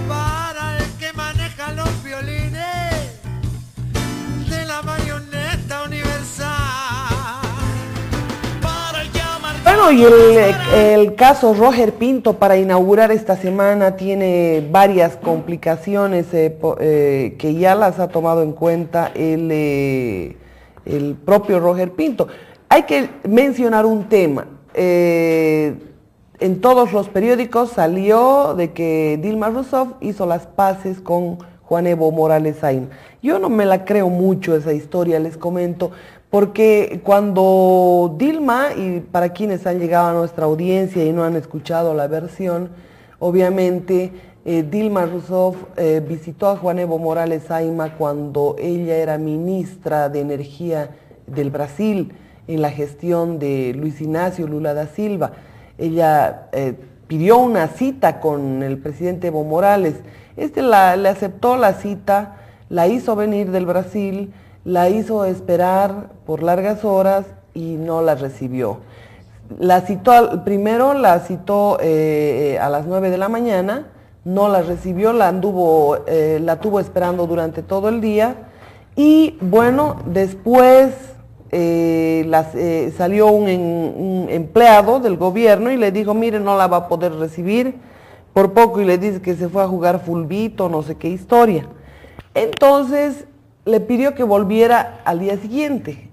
Para el que maneja los violines de la marioneta universal. Para el que Bueno, y el caso Roger Pinto para inaugurar esta semana tiene varias complicaciones que ya las ha tomado en cuenta el propio Roger Pinto. Hay que mencionar un tema. En todos los periódicos salió de que Dilma Rousseff hizo las paces con Juan Evo Morales Ayma. Yo no me la creo mucho esa historia, les comento, porque cuando Dilma, y para quienes han llegado a nuestra audiencia y no han escuchado la versión, obviamente Dilma Rousseff visitó a Juan Evo Morales Ayma cuando ella era ministra de Energía del Brasil en la gestión de Luis Inácio Lula da Silva. Ella pidió una cita con el presidente Evo Morales. Le aceptó la cita, la hizo venir del Brasil, la hizo esperar por largas horas y no la recibió. Primero la citó a las 9 de la mañana, no la recibió, la tuvo esperando durante todo el día y bueno, después salió un empleado del gobierno y le dijo, mire, no la va a poder recibir, por poco y le dice que se fue a jugar fulbito, no sé qué historia. Entonces le pidió que volviera al día siguiente.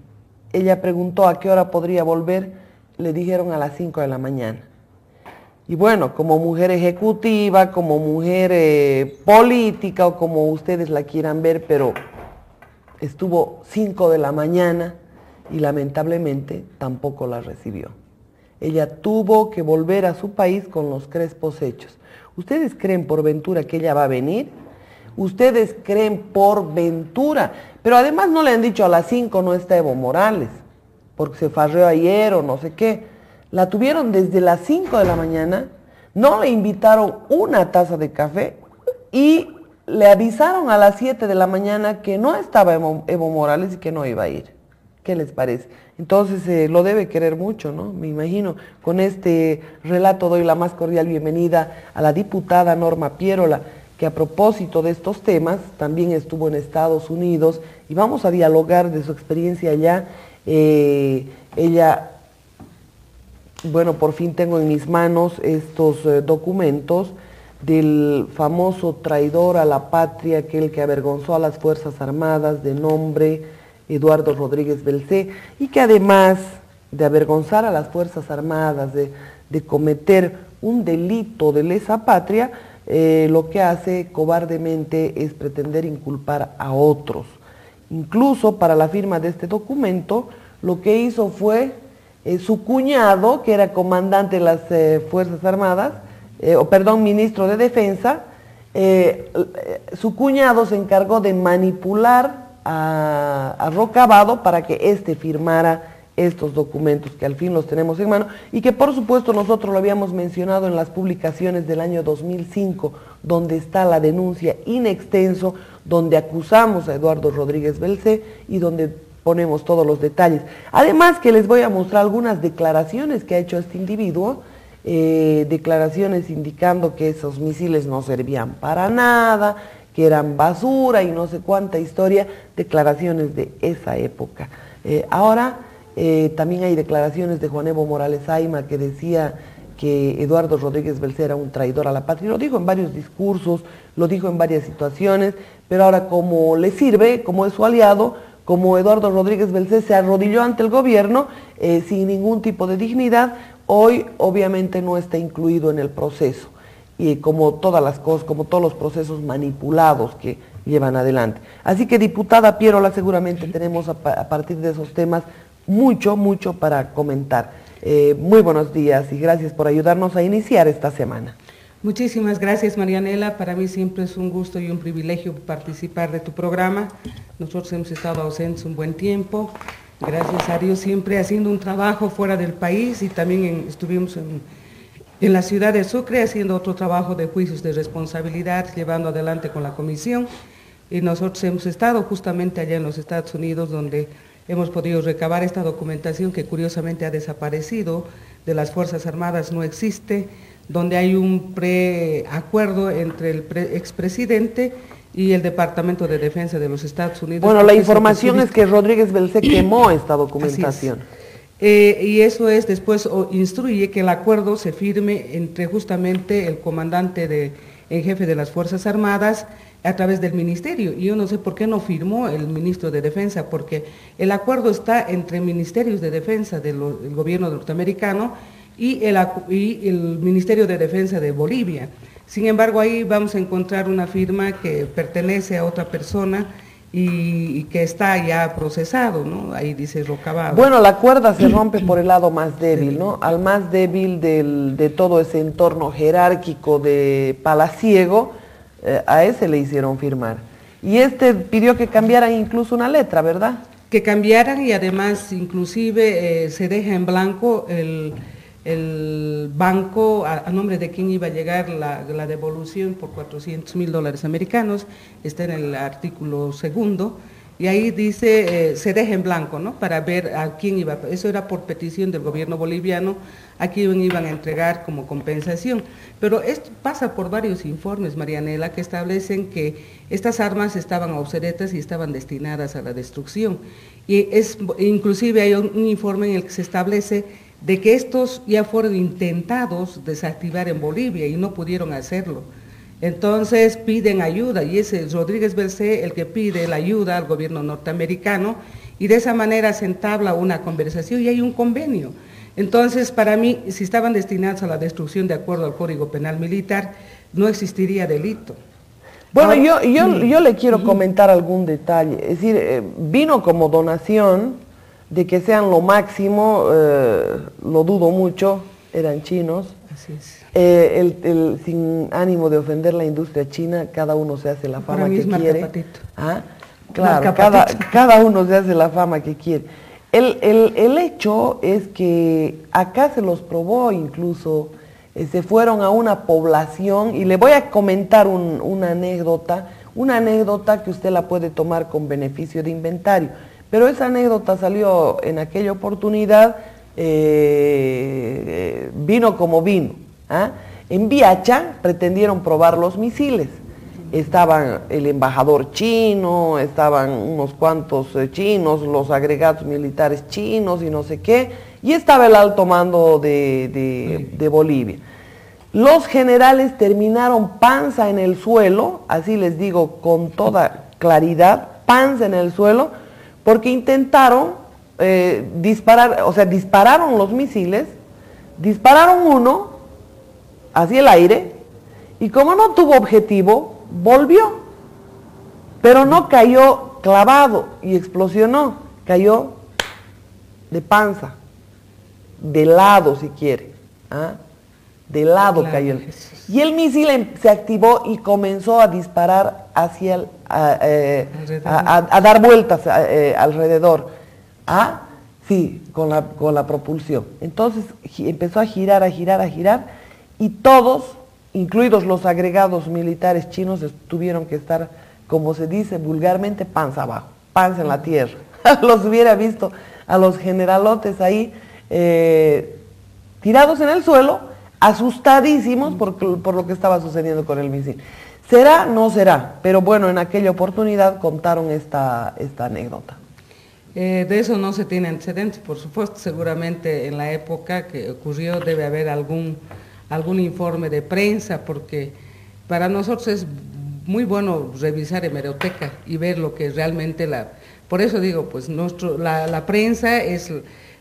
Ella preguntó a qué hora podría volver, le dijeron a las 5 de la mañana. Y bueno, como mujer ejecutiva, como mujer política o como ustedes la quieran ver, pero estuvo 5 de la mañana y lamentablemente tampoco la recibió. Ella tuvo que volver a su país con los crespos hechos. ¿Ustedes creen por ventura que ella va a venir? ¿Ustedes creen por ventura? Pero además no le han dicho a las 5 no está Evo Morales, porque se farreó ayer o no sé qué. La tuvieron desde las 5 de la mañana, no le invitaron una taza de café y le avisaron a las 7 de la mañana que no estaba Evo Morales y que no iba a ir. ¿Qué les parece? Entonces lo debe querer mucho, ¿no? Me imagino. Con este relato doy la más cordial bienvenida a la diputada Norma Pierola, que a propósito de estos temas también estuvo en Estados Unidos y vamos a dialogar de su experiencia allá. Ella, bueno, por fin tengo en mis manos estos documentos del famoso traidor a la patria, aquel que avergonzó a las Fuerzas Armadas de nombre Eduardo Rodríguez Belcé, y que además de avergonzar a las Fuerzas Armadas, de cometer un delito de lesa patria, lo que hace cobardemente es pretender inculpar a otros. Incluso para la firma de este documento, lo que hizo fue su cuñado, que era comandante de las Fuerzas Armadas, ministro de Defensa, su cuñado se encargó de manipular a Rocabado para que éste firmara estos documentos que al fin los tenemos en mano y que por supuesto nosotros lo habíamos mencionado en las publicaciones del año 2005, donde está la denuncia in extenso, donde acusamos a Eduardo Rodríguez Belcé y donde ponemos todos los detalles. Además que les voy a mostrar algunas declaraciones que ha hecho este individuo, declaraciones indicando que esos misiles no servían para nada, que eran basura y no sé cuánta historia, declaraciones de esa época. Ahora también hay declaraciones de Juan Evo Morales Ayma que decía que Eduardo Rodríguez Belcé era un traidor a la patria. Lo dijo en varios discursos, lo dijo en varias situaciones, pero ahora como le sirve, como es su aliado, como Eduardo Rodríguez Belcé se arrodilló ante el gobierno sin ningún tipo de dignidad, hoy obviamente no está incluido en el proceso. Y como todas las cosas, como todos los procesos manipulados que llevan adelante. Así que, diputada Pierola, seguramente tenemos a partir de esos temas mucho para comentar. Muy buenos días y gracias por ayudarnos a iniciar esta semana. Muchísimas gracias, Marianela. Para mí siempre es un gusto y un privilegio participar de tu programa. Nosotros hemos estado ausentes un buen tiempo. Gracias a Dios, siempre haciendo un trabajo fuera del país y también estuvimos en la ciudad de Sucre haciendo otro trabajo de juicios de responsabilidad, llevando adelante con la comisión. Y nosotros hemos estado justamente allá en los Estados Unidos, donde hemos podido recabar esta documentación que curiosamente ha desaparecido de las Fuerzas Armadas, no existe. donde hay un preacuerdo entre el expresidente y el Departamento de Defensa de los Estados Unidos. Bueno, la información es que Rodríguez Belcé quemó esta documentación. Y eso es, después instruye que el acuerdo se firme entre justamente el comandante en jefe de las Fuerzas Armadas a través del ministerio. Y yo no sé por qué no firmó el ministro de Defensa, porque el acuerdo está entre ministerios de defensa del gobierno norteamericano y el Ministerio de Defensa de Bolivia. Sin embargo, ahí vamos a encontrar una firma que pertenece a otra persona y que está ya procesado, ¿no? Ahí dice Rocabado. Bueno, la cuerda se rompe por el lado más débil, ¿no? Al más débil de todo ese entorno jerárquico de Palaciego, a ese le hicieron firmar. Y pidió que cambiaran incluso una letra, ¿verdad? Que cambiaran, y además inclusive se deja en blanco el banco a nombre de quien iba a llegar la devolución por $400,000 americanos, está en el artículo 2, y ahí dice, se deja en blanco, ¿no? Para ver a quién iba, eso era por petición del gobierno boliviano, a quién iban a entregar como compensación. Pero esto pasa por varios informes, Marianela, que establecen que estas armas estaban obsoletas y estaban destinadas a la destrucción. Y inclusive hay un informe en el que se establece de que estos ya fueron intentados desactivar en Bolivia y no pudieron hacerlo. Entonces piden ayuda, y es Rodríguez Belcé el que pide la ayuda al gobierno norteamericano, y de esa manera se entabla una conversación y hay un convenio. Entonces, para mí, si estaban destinados a la destrucción de acuerdo al Código Penal Militar, no existiría delito. Bueno, yo le quiero comentar algún detalle. Es decir, vino como donación, de que sean lo máximo, lo dudo mucho, eran chinos. Así es. Sin ánimo de ofender la industria china, cada uno se hace la fama que quiere. ¿Ah? Claro, cada uno se hace la fama que quiere. El hecho es que acá se los probó incluso, se fueron a una población, y le voy a comentar una anécdota que usted la puede tomar con beneficio de inventario. Pero esa anécdota salió en aquella oportunidad, vino como vino. ¿Ah? En Viacha pretendieron probar los misiles. Estaban el embajador chino, estaban unos cuantos chinos, los agregados militares chinos y no sé qué, y estaba el alto mando de Bolivia. Los generales terminaron panza en el suelo, así les digo con toda claridad, panza en el suelo, porque intentaron disparar, o sea, dispararon los misiles, dispararon uno hacia el aire, y como no tuvo objetivo, volvió, pero no cayó clavado y explosionó, cayó de panza, de lado si quiere, ¿ah? De lado claro, cayó. Y el misil se activó y comenzó a disparar hacia a dar vueltas alrededor. ¿Ah? Sí, con la propulsión. Entonces empezó a girar, y todos, incluidos los agregados militares chinos, tuvieron que estar, como se dice vulgarmente, panza abajo, panza en la tierra. Los hubiera visto a los generalotes ahí tirados en el suelo, asustadísimos por lo que estaba sucediendo con el misil. ¿Será? No será, pero bueno, en aquella oportunidad contaron esta anécdota. De eso no se tiene antecedentes, por supuesto, seguramente en la época que ocurrió debe haber algún informe de prensa, porque para nosotros es muy bueno revisar hemeroteca y ver lo que realmente por eso digo, pues la prensa es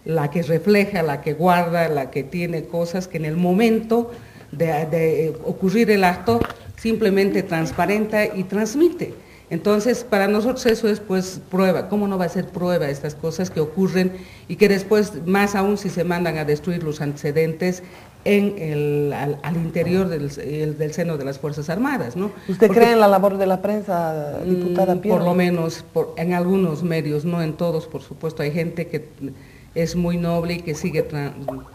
la que refleja, la que guarda, la que tiene cosas que en el momento de ocurrir el acto simplemente transparenta y transmite. Entonces, para nosotros eso es pues prueba. ¿Cómo no va a ser prueba estas cosas que ocurren y que después, más aún si se mandan a destruir los antecedentes al interior del seno de las Fuerzas Armadas, ¿no? ¿Usted cree en la labor de la prensa, diputada Piero? Por lo menos en algunos medios, no en todos, por supuesto. Hay gente que es muy noble y que sigue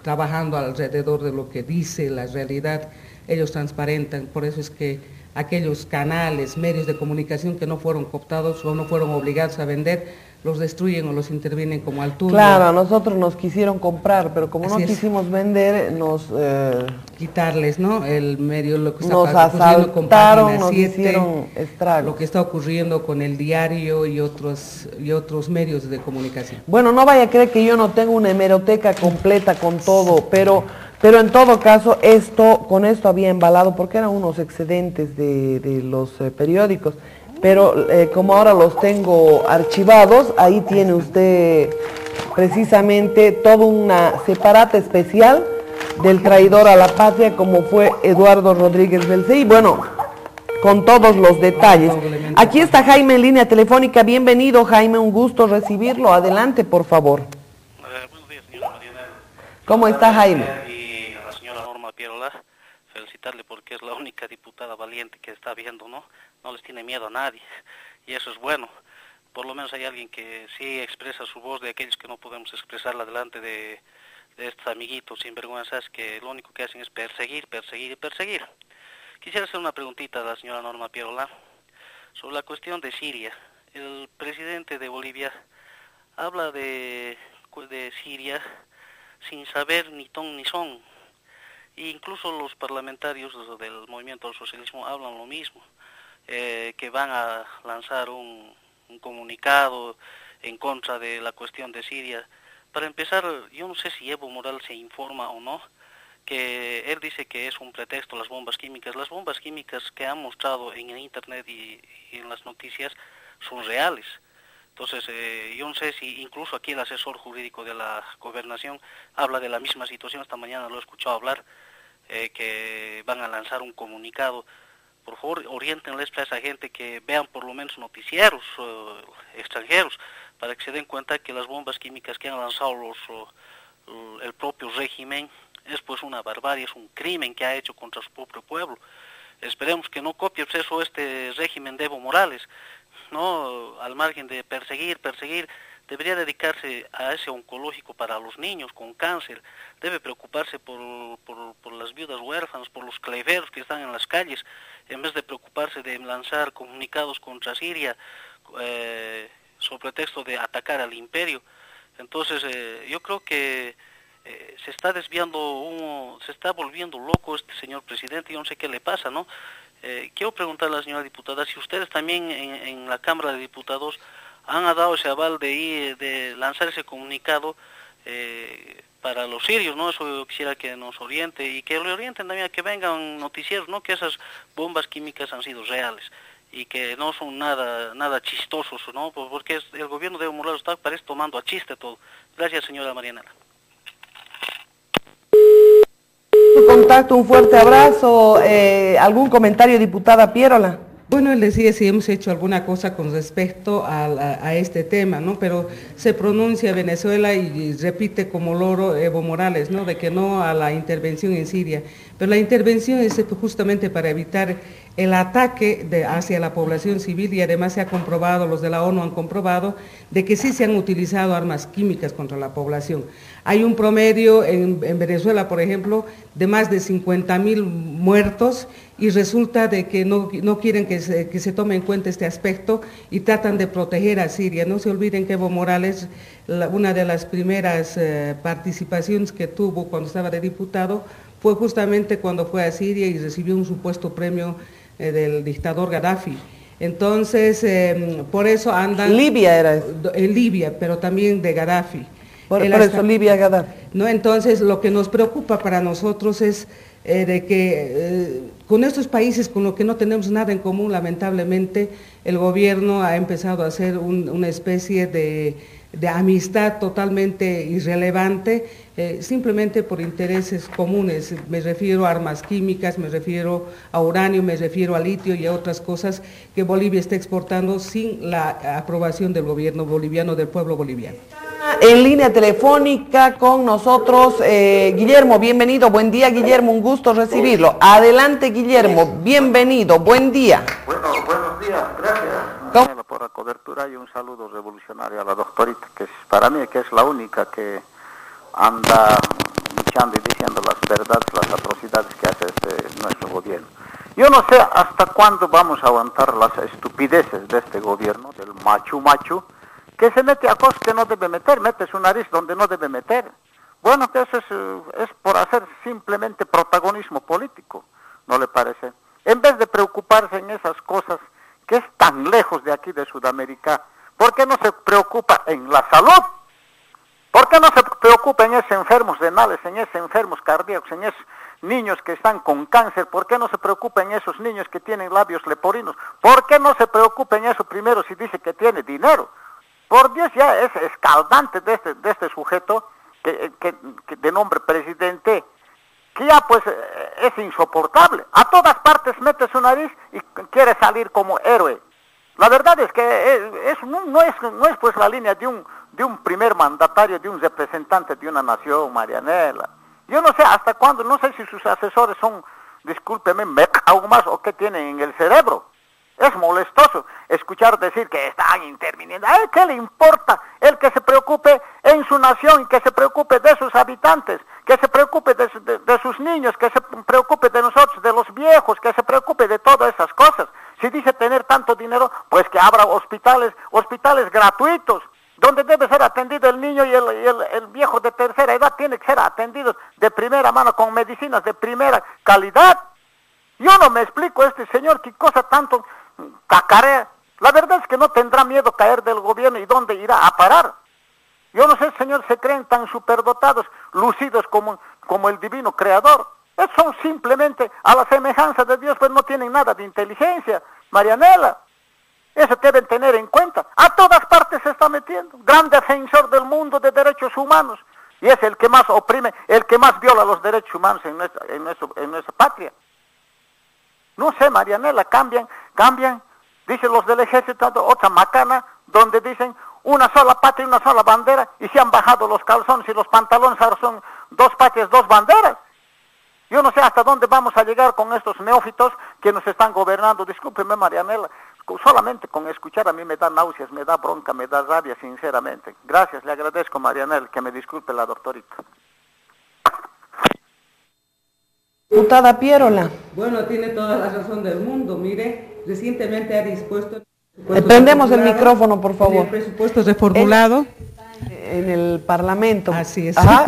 trabajando alrededor de lo que dice la realidad. Ellos transparentan, por eso es que aquellos canales, medios de comunicación que no fueron cooptados o no fueron obligados a vender, los destruyen o los intervienen como al túnel. Claro, a nosotros nos quisieron comprar, pero como Así no es. quisimos vender, Quitarles, ¿no? El medio, lo que está nos ocurriendo con asaltaron, Página nos 7, hicieron estragos. lo que está ocurriendo con el diario y otros medios de comunicación. Bueno, no vaya a creer que yo no tengo una hemeroteca completa con todo, pero en todo caso con esto había embalado, porque eran unos excedentes de los periódicos, pero como ahora los tengo archivados, ahí tiene usted precisamente toda una separata especial del traidor a la patria, como fue Eduardo Rodríguez Belcé, y bueno, con todos los detalles. Aquí está Jaime en línea telefónica. Bienvenido, Jaime, un gusto recibirlo. Adelante, por favor. Buenos días, señora Mariana. ¿Cómo está, Jaime? Y a la señora Norma Pierola, felicitarle porque es la única diputada valiente que está viendo, ¿no? No les tiene miedo a nadie, y eso es bueno. Por lo menos hay alguien que sí expresa su voz de aquellos que no podemos expresarla delante de estos amiguitos sinvergüenzas que lo único que hacen es perseguir, perseguir y perseguir. Quisiera hacer una preguntita a la señora Norma Pierola sobre la cuestión de Siria. El presidente de Bolivia habla de Siria sin saber ni ton ni son. E incluso los parlamentarios del movimiento al socialismo hablan lo mismo, que van a lanzar un comunicado en contra de la cuestión de Siria. Para empezar, yo no sé si Evo Morales se informa o no, que él dice que es un pretexto las bombas químicas. Las bombas químicas que han mostrado en el internet y en las noticias son reales. Entonces, yo no sé si incluso aquí el asesor jurídico de la gobernación habla de la misma situación. Esta mañana lo he escuchado hablar, que van a lanzar un comunicado. Por favor, oriéntenles a esa gente que vean por lo menos noticieros extranjeros, para que se den cuenta que las bombas químicas que han lanzado el propio régimen es pues una barbarie, es un crimen que ha hecho contra su propio pueblo. Esperemos que no copie eso este régimen de Evo Morales, ¿no? Al margen de perseguir, debería dedicarse a ese oncológico para los niños con cáncer, debe preocuparse por las viudas huérfanas, por los cleveros que están en las calles, en vez de preocuparse de lanzar comunicados contra Siria, sobre pretexto de atacar al imperio. Entonces, yo creo que se está desviando, se está volviendo loco este señor presidente, yo no sé qué le pasa, ¿no? Quiero preguntarle a la señora diputada si ustedes también en la Cámara de Diputados han dado ese aval de lanzar ese comunicado para los sirios, ¿no? Eso yo quisiera que nos oriente y que le orienten también a que vengan noticieros, ¿no? Que esas bombas químicas han sido reales y que no son nada chistosos, ¿no? Porque el gobierno de Evo Morales está, parece, tomando a chiste todo. Gracias, señora Marianela. Su contacto, un fuerte abrazo. ¿Algún comentario, diputada Pierola? Bueno, él decía si hemos hecho alguna cosa con respecto a este tema, ¿no? Pero se pronuncia Venezuela y repite como loro Evo Morales, ¿no? De que no a la intervención en Siria. Pero la intervención es justamente para evitar el ataque hacia la población civil, y además se ha comprobado, los de la ONU han comprobado, de que sí se han utilizado armas químicas contra la población. Hay un promedio en Venezuela, por ejemplo, de más de 50.000 muertos, y resulta de que no quieren que se tome en cuenta este aspecto y tratan de proteger a Siria. No se olviden que Evo Morales, una de las primeras participaciones que tuvo cuando estaba de diputado, fue justamente cuando fue a Siria y recibió un supuesto premio del dictador Gaddafi. Entonces, por eso andan... Libia era eso. En Libia, pero también de Gaddafi. Por eso Libia Gaddafi. ¿No? Entonces, lo que nos preocupa para nosotros es de que con estos países con los que no tenemos nada en común, lamentablemente, el gobierno ha empezado a hacer una especie de amistad totalmente irrelevante, simplemente por intereses comunes. Me refiero a armas químicas, me refiero a uranio, me refiero a litio y a otras cosas que Bolivia está exportando sin la aprobación del gobierno boliviano, del pueblo boliviano. En línea telefónica con nosotros Guillermo, bienvenido, buen día Guillermo, un gusto recibirlo. Adelante Guillermo, bienvenido, buen día. Bueno, buenos días, gracias por la cobertura y un saludo revolucionario a la doctorita, que es, para mí que es la única que anda luchando y diciendo las verdades, las atrocidades que hace nuestro gobierno. Yo no sé hasta cuándo vamos a aguantar las estupideces de este gobierno, del machu, que se mete a cosas que no debe meter, mete su nariz donde no debe meter. Bueno, que eso es por hacer simplemente protagonismo político, ¿no le parece? En vez de preocuparse en esas cosas que es tan lejos de aquí de Sudamérica, ¿por qué no se preocupa en la salud? ¿Por qué no se preocupa en esos enfermos renales, en esos enfermos cardíacos, en esos niños que están con cáncer? ¿Por qué no se preocupa en esos niños que tienen labios leporinos? ¿Por qué no se preocupa en eso primero si dice que tiene dinero? Por Dios, ya es escaldante de este sujeto que de nombre presidente, que ya pues es insoportable. A todas partes mete su nariz y quiere salir como héroe. La verdad es que no es pues la línea de un primer mandatario, de un representante de una nación, Marianela. Yo no sé hasta cuándo, no sé si sus asesores son, discúlpeme, algo más o qué tienen en el cerebro. Es molestoso escuchar decir que están interviniendo. ¿A él qué le importa? El que se preocupe en su nación, que se preocupe de sus habitantes, que se preocupe de sus niños, que se preocupe de nosotros, de los viejos, que se preocupe de todas esas cosas. Si dice tener tanto dinero, pues que abra hospitales gratuitos, donde debe ser atendido el niño y el viejo de tercera edad, tiene que ser atendidos de primera mano con medicinas de primera calidad. Yo no me explico este señor qué cosa tanto cacarea. La verdad es que no tendrá miedo caer del gobierno y dónde irá a parar. Yo no sé, señor, se creen tan superdotados, lucidos como el divino creador. Son simplemente a la semejanza de Dios, pues no tienen nada de inteligencia, Marianela. Eso deben tener en cuenta. A todas partes se está metiendo. Gran defensor del mundo de derechos humanos. Y es el que más oprime, el que más viola los derechos humanos en nuestra patria. No sé, Marianela, cambian, dicen los del ejército, otra macana, donde dicen una sola patria, una sola bandera, y se han bajado los calzones y los pantalones, ahora son dos patrias, dos banderas. Yo no sé hasta dónde vamos a llegar con estos neófitos que nos están gobernando. Discúlpeme, Marianela, solamente con escuchar a mí me da náuseas, me da bronca, me da rabia, sinceramente. Gracias, le agradezco, Marianela, que me disculpe la doctorita. Diputada Pierola. Bueno, tiene toda la razón del mundo. Mire, recientemente ha dispuesto... Prendemos el micrófono, por favor. El presupuesto reformulado. En el Parlamento. Así es. Ajá.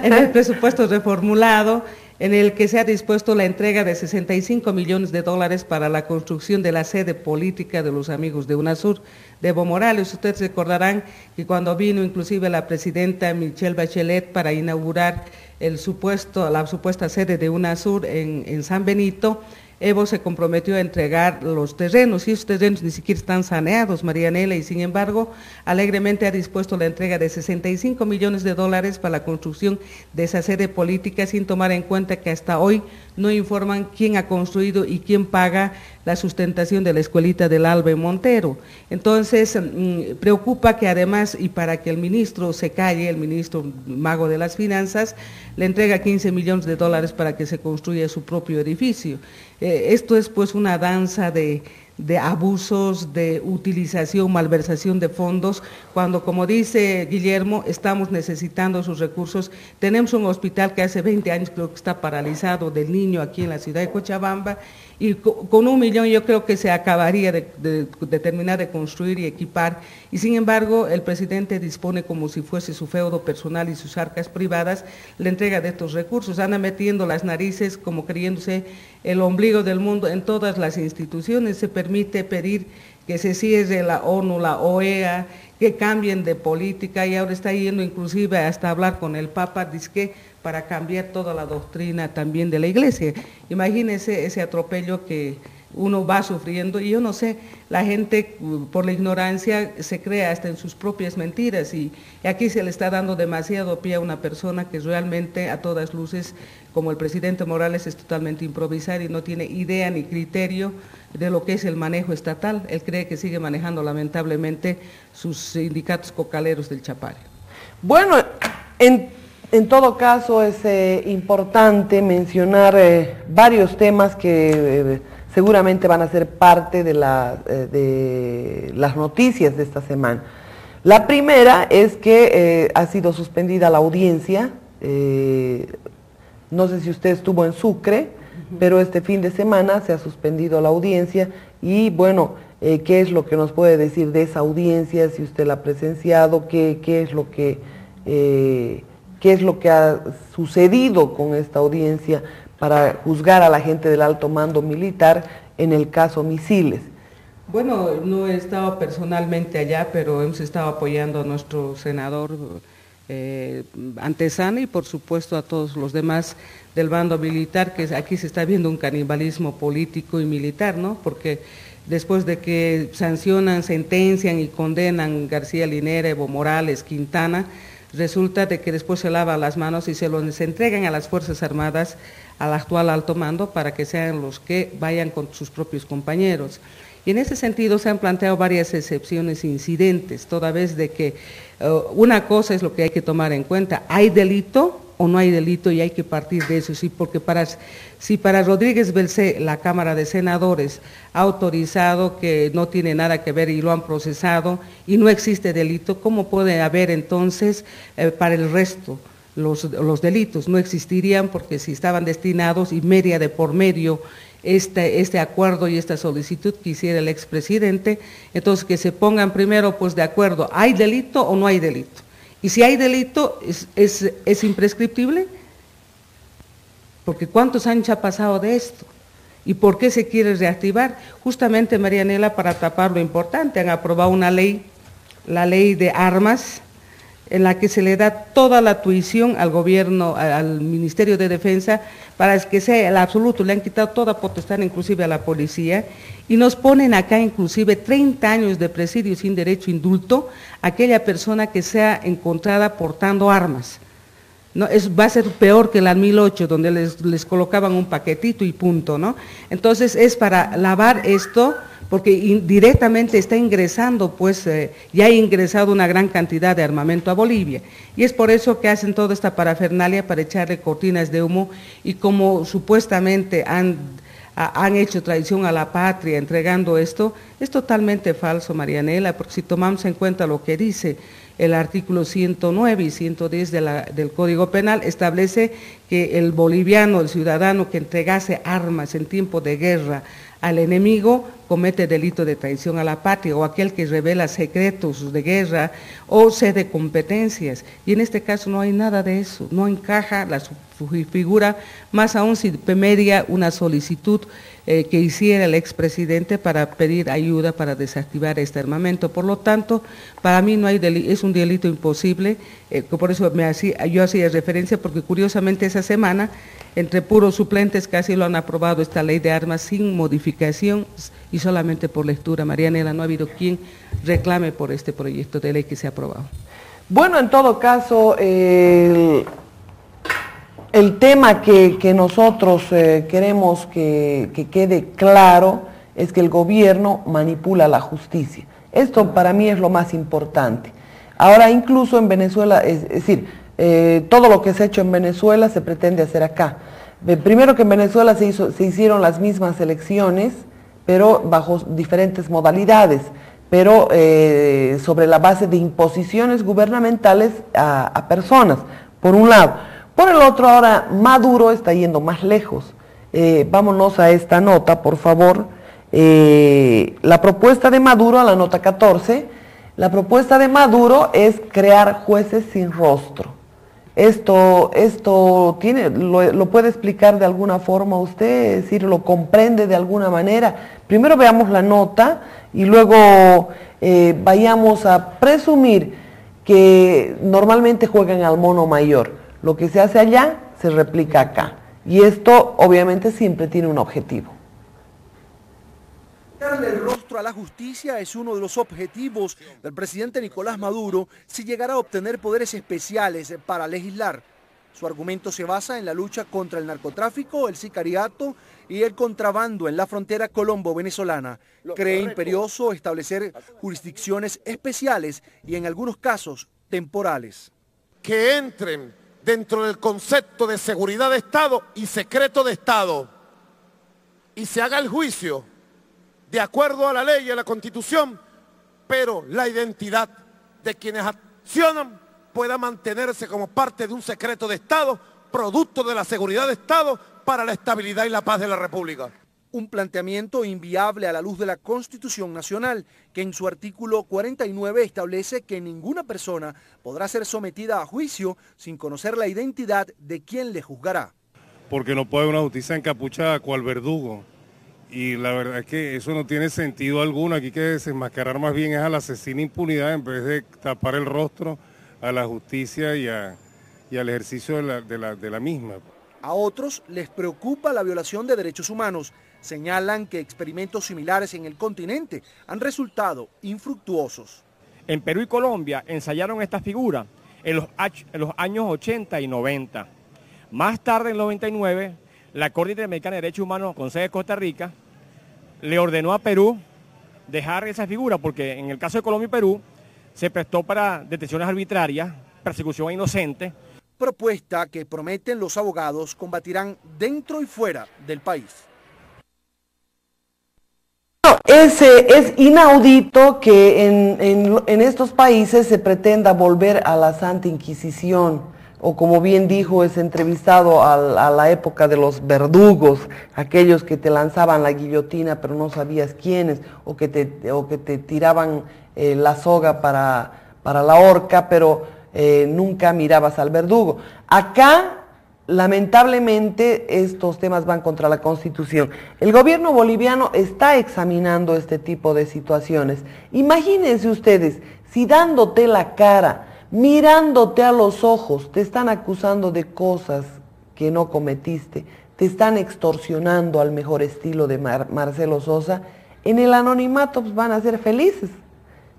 En el presupuesto reformulado, en el que se ha dispuesto la entrega de 65 millones de dólares para la construcción de la sede política de los amigos de UNASUR de Evo Morales. Ustedes recordarán que cuando vino inclusive la presidenta Michelle Bachelet para inaugurar la supuesta sede de UNASUR en San Benito, Evo se comprometió a entregar los terrenos, y esos terrenos ni siquiera están saneados, Marianela, y sin embargo, alegremente ha dispuesto la entrega de 65 millones de dólares para la construcción de esa sede política, sin tomar en cuenta que hasta hoy no informan quién ha construido y quién paga la sustentación de la escuelita del Alba en Montero. Entonces, preocupa que además, y para que el ministro se calle, el ministro mago de las finanzas, le entrega 15 millones de dólares para que se construya su propio edificio. Esto es pues una danza de abusos, de utilización, malversación de fondos, cuando, como dice Guillermo, estamos necesitando sus recursos. Tenemos un hospital que hace 20 años creo que está paralizado del niño aquí en la ciudad de Cochabamba, y con 1 millón yo creo que se acabaría de terminar de construir y equipar, y sin embargo el presidente dispone como si fuese su feudo personal y sus arcas privadas la entrega de estos recursos. Anda metiendo las narices como creyéndose el ombligo del mundo en todas las instituciones. Se permite pedir que se cierre la ONU, la OEA, que cambien de política, y ahora está yendo inclusive hasta hablar con el Papa, dizque para cambiar toda la doctrina también de la Iglesia. Imagínense ese atropello que uno va sufriendo, y yo no sé, la gente por la ignorancia se cree hasta en sus propias mentiras, y aquí se le está dando demasiado pie a una persona que realmente a todas luces, como el presidente Morales, es totalmente improvisado y no tiene idea ni criterio de lo que es el manejo estatal. Él cree que sigue manejando lamentablemente sus sindicatos cocaleros del Chapare. Bueno, en todo caso es importante mencionar varios temas que seguramente van a ser parte de las noticias de esta semana. La primera es que ha sido suspendida la audiencia, no sé si usted estuvo en Sucre, pero este fin de semana se ha suspendido la audiencia, y bueno, ¿Qué es lo que nos puede decir de esa audiencia, si usted la ha presenciado? ¿Qué es lo que ha sucedido con esta audiencia para juzgar a la gente del alto mando militar en el caso Misiles? Bueno, no he estado personalmente allá, pero hemos estado apoyando a nuestro senador Antesana y por supuesto a todos los demás del bando militar, que aquí se está viendo un canibalismo político y militar, ¿no? Porque después de que sancionan, sentencian y condenan García Linera, Evo Morales, Quintana, resulta de que después se lavan las manos y se los entregan a las Fuerzas Armadas, al actual alto mando, para que sean los que vayan con sus propios compañeros. Y en ese sentido se han planteado varias excepciones e incidentes, toda vez de que una cosa es lo que hay que tomar en cuenta: ¿hay delito o no hay delito? Y hay que partir de eso, sí, porque si para Rodríguez Belcé la Cámara de Senadores ha autorizado que no tiene nada que ver y lo han procesado y no existe delito, ¿cómo puede haber entonces para el resto? Los delitos no existirían, porque si estaban destinados y media de por medio este acuerdo y esta solicitud que hiciera el expresidente, entonces que se pongan primero pues de acuerdo, ¿hay delito o no hay delito? Y si hay delito, ¿es imprescriptible? Porque ¿cuántos años ha pasado de esto? ¿Y por qué se quiere reactivar? Justamente, Marianela, para tapar lo importante, han aprobado una ley, la ley de armas, en la que se le da toda la tuición al gobierno, al Ministerio de Defensa, para que sea el absoluto, le han quitado toda potestad inclusive a la policía, y nos ponen acá inclusive 30 años de presidio sin derecho a indulto a aquella persona que sea encontrada portando armas. No, va a ser peor que la 1008, donde les colocaban un paquetito y punto, ¿no? Entonces es para lavar esto, porque indirectamente está ingresando, pues ya ha ingresado una gran cantidad de armamento a Bolivia, y es por eso que hacen toda esta parafernalia para echarle cortinas de humo, y como supuestamente han hecho traición a la patria entregando esto, es totalmente falso, Marianela, porque si tomamos en cuenta lo que dice el artículo 109 y 110 del Código Penal, establece que el boliviano, el ciudadano que entregase armas en tiempo de guerra al enemigo, comete delito de traición a la patria, o aquel que revela secretos de guerra o cede competencias, y en este caso no hay nada de eso, no encaja su figura, más aún si media una solicitud que hiciera el expresidente para pedir ayuda para desactivar este armamento. Por lo tanto, para mí no hay delito, es un delito imposible, por eso yo hacía referencia, porque curiosamente esa semana, entre puros suplentes, casi lo han aprobado esta ley de armas sin modificación y solamente por lectura. Marianela, no ha habido quien reclame por este proyecto de ley que se ha aprobado. Bueno, en todo caso, el tema que nosotros queremos que quede claro es que el gobierno manipula la justicia. Esto para mí es lo más importante. Ahora incluso en Venezuela, es decir, todo lo que se ha hecho en Venezuela se pretende hacer acá. Primero que en Venezuela se hicieron las mismas elecciones, pero bajo diferentes modalidades, pero sobre la base de imposiciones gubernamentales a personas, por un lado. Por el otro, ahora Maduro está yendo más lejos. Vámonos a esta nota, por favor. La propuesta de Maduro, a la nota 14, la propuesta de Maduro es crear jueces sin rostro. Esto lo puede explicar de alguna forma usted, es decir, lo comprende de alguna manera. Primero veamos la nota y luego vayamos a presumir que normalmente juegan al mono mayor. Lo que se hace allá se replica acá, y esto obviamente siempre tiene un objetivo. Darle el rostro a la justicia es uno de los objetivos del presidente Nicolás Maduro si llegara a obtener poderes especiales para legislar. Su argumento se basa en la lucha contra el narcotráfico, el sicariato y el contrabando en la frontera colombo-venezolana. Cree imperioso establecer jurisdicciones especiales y en algunos casos temporales. Que entren dentro del concepto de seguridad de Estado y secreto de Estado y se haga el juicio de acuerdo a la ley y a la Constitución, pero la identidad de quienes accionan pueda mantenerse como parte de un secreto de Estado, producto de la seguridad de Estado para la estabilidad y la paz de la República. Un planteamiento inviable a la luz de la Constitución Nacional, que en su artículo 49 establece que ninguna persona podrá ser sometida a juicio sin conocer la identidad de quien le juzgará. Porque no puede haber una justicia encapuchada cual verdugo. Y la verdad es que eso no tiene sentido alguno. Aquí hay que desenmascarar más bien es a la asesina impunidad en vez de tapar el rostro a la justicia y al ejercicio de la misma. A otros les preocupa la violación de derechos humanos. Señalan que experimentos similares en el continente han resultado infructuosos. En Perú y Colombia ensayaron esta figura en los años 80 y 90. Más tarde, en el 99, la Corte Interamericana de Derechos Humanos, con sede de Costa Rica, le ordenó a Perú dejar esa figura porque en el caso de Colombia y Perú se prestó para detenciones arbitrarias, persecución a inocentes. Propuesta que prometen los abogados combatirán dentro y fuera del país. Es inaudito que en estos países se pretenda volver a la Santa Inquisición, o como bien dijo ese entrevistado, a la época de los verdugos, aquellos que te lanzaban la guillotina pero no sabías quiénes, o que te tiraban la soga para la horca, pero nunca mirabas al verdugo. Acá, lamentablemente, estos temas van contra la Constitución. El gobierno boliviano está examinando este tipo de situaciones. Imagínense ustedes, si dándote la cara, mirándote a los ojos, te están acusando de cosas que no cometiste, te están extorsionando al mejor estilo de Marcelo Sosa, en el anonimato pues, van a ser felices.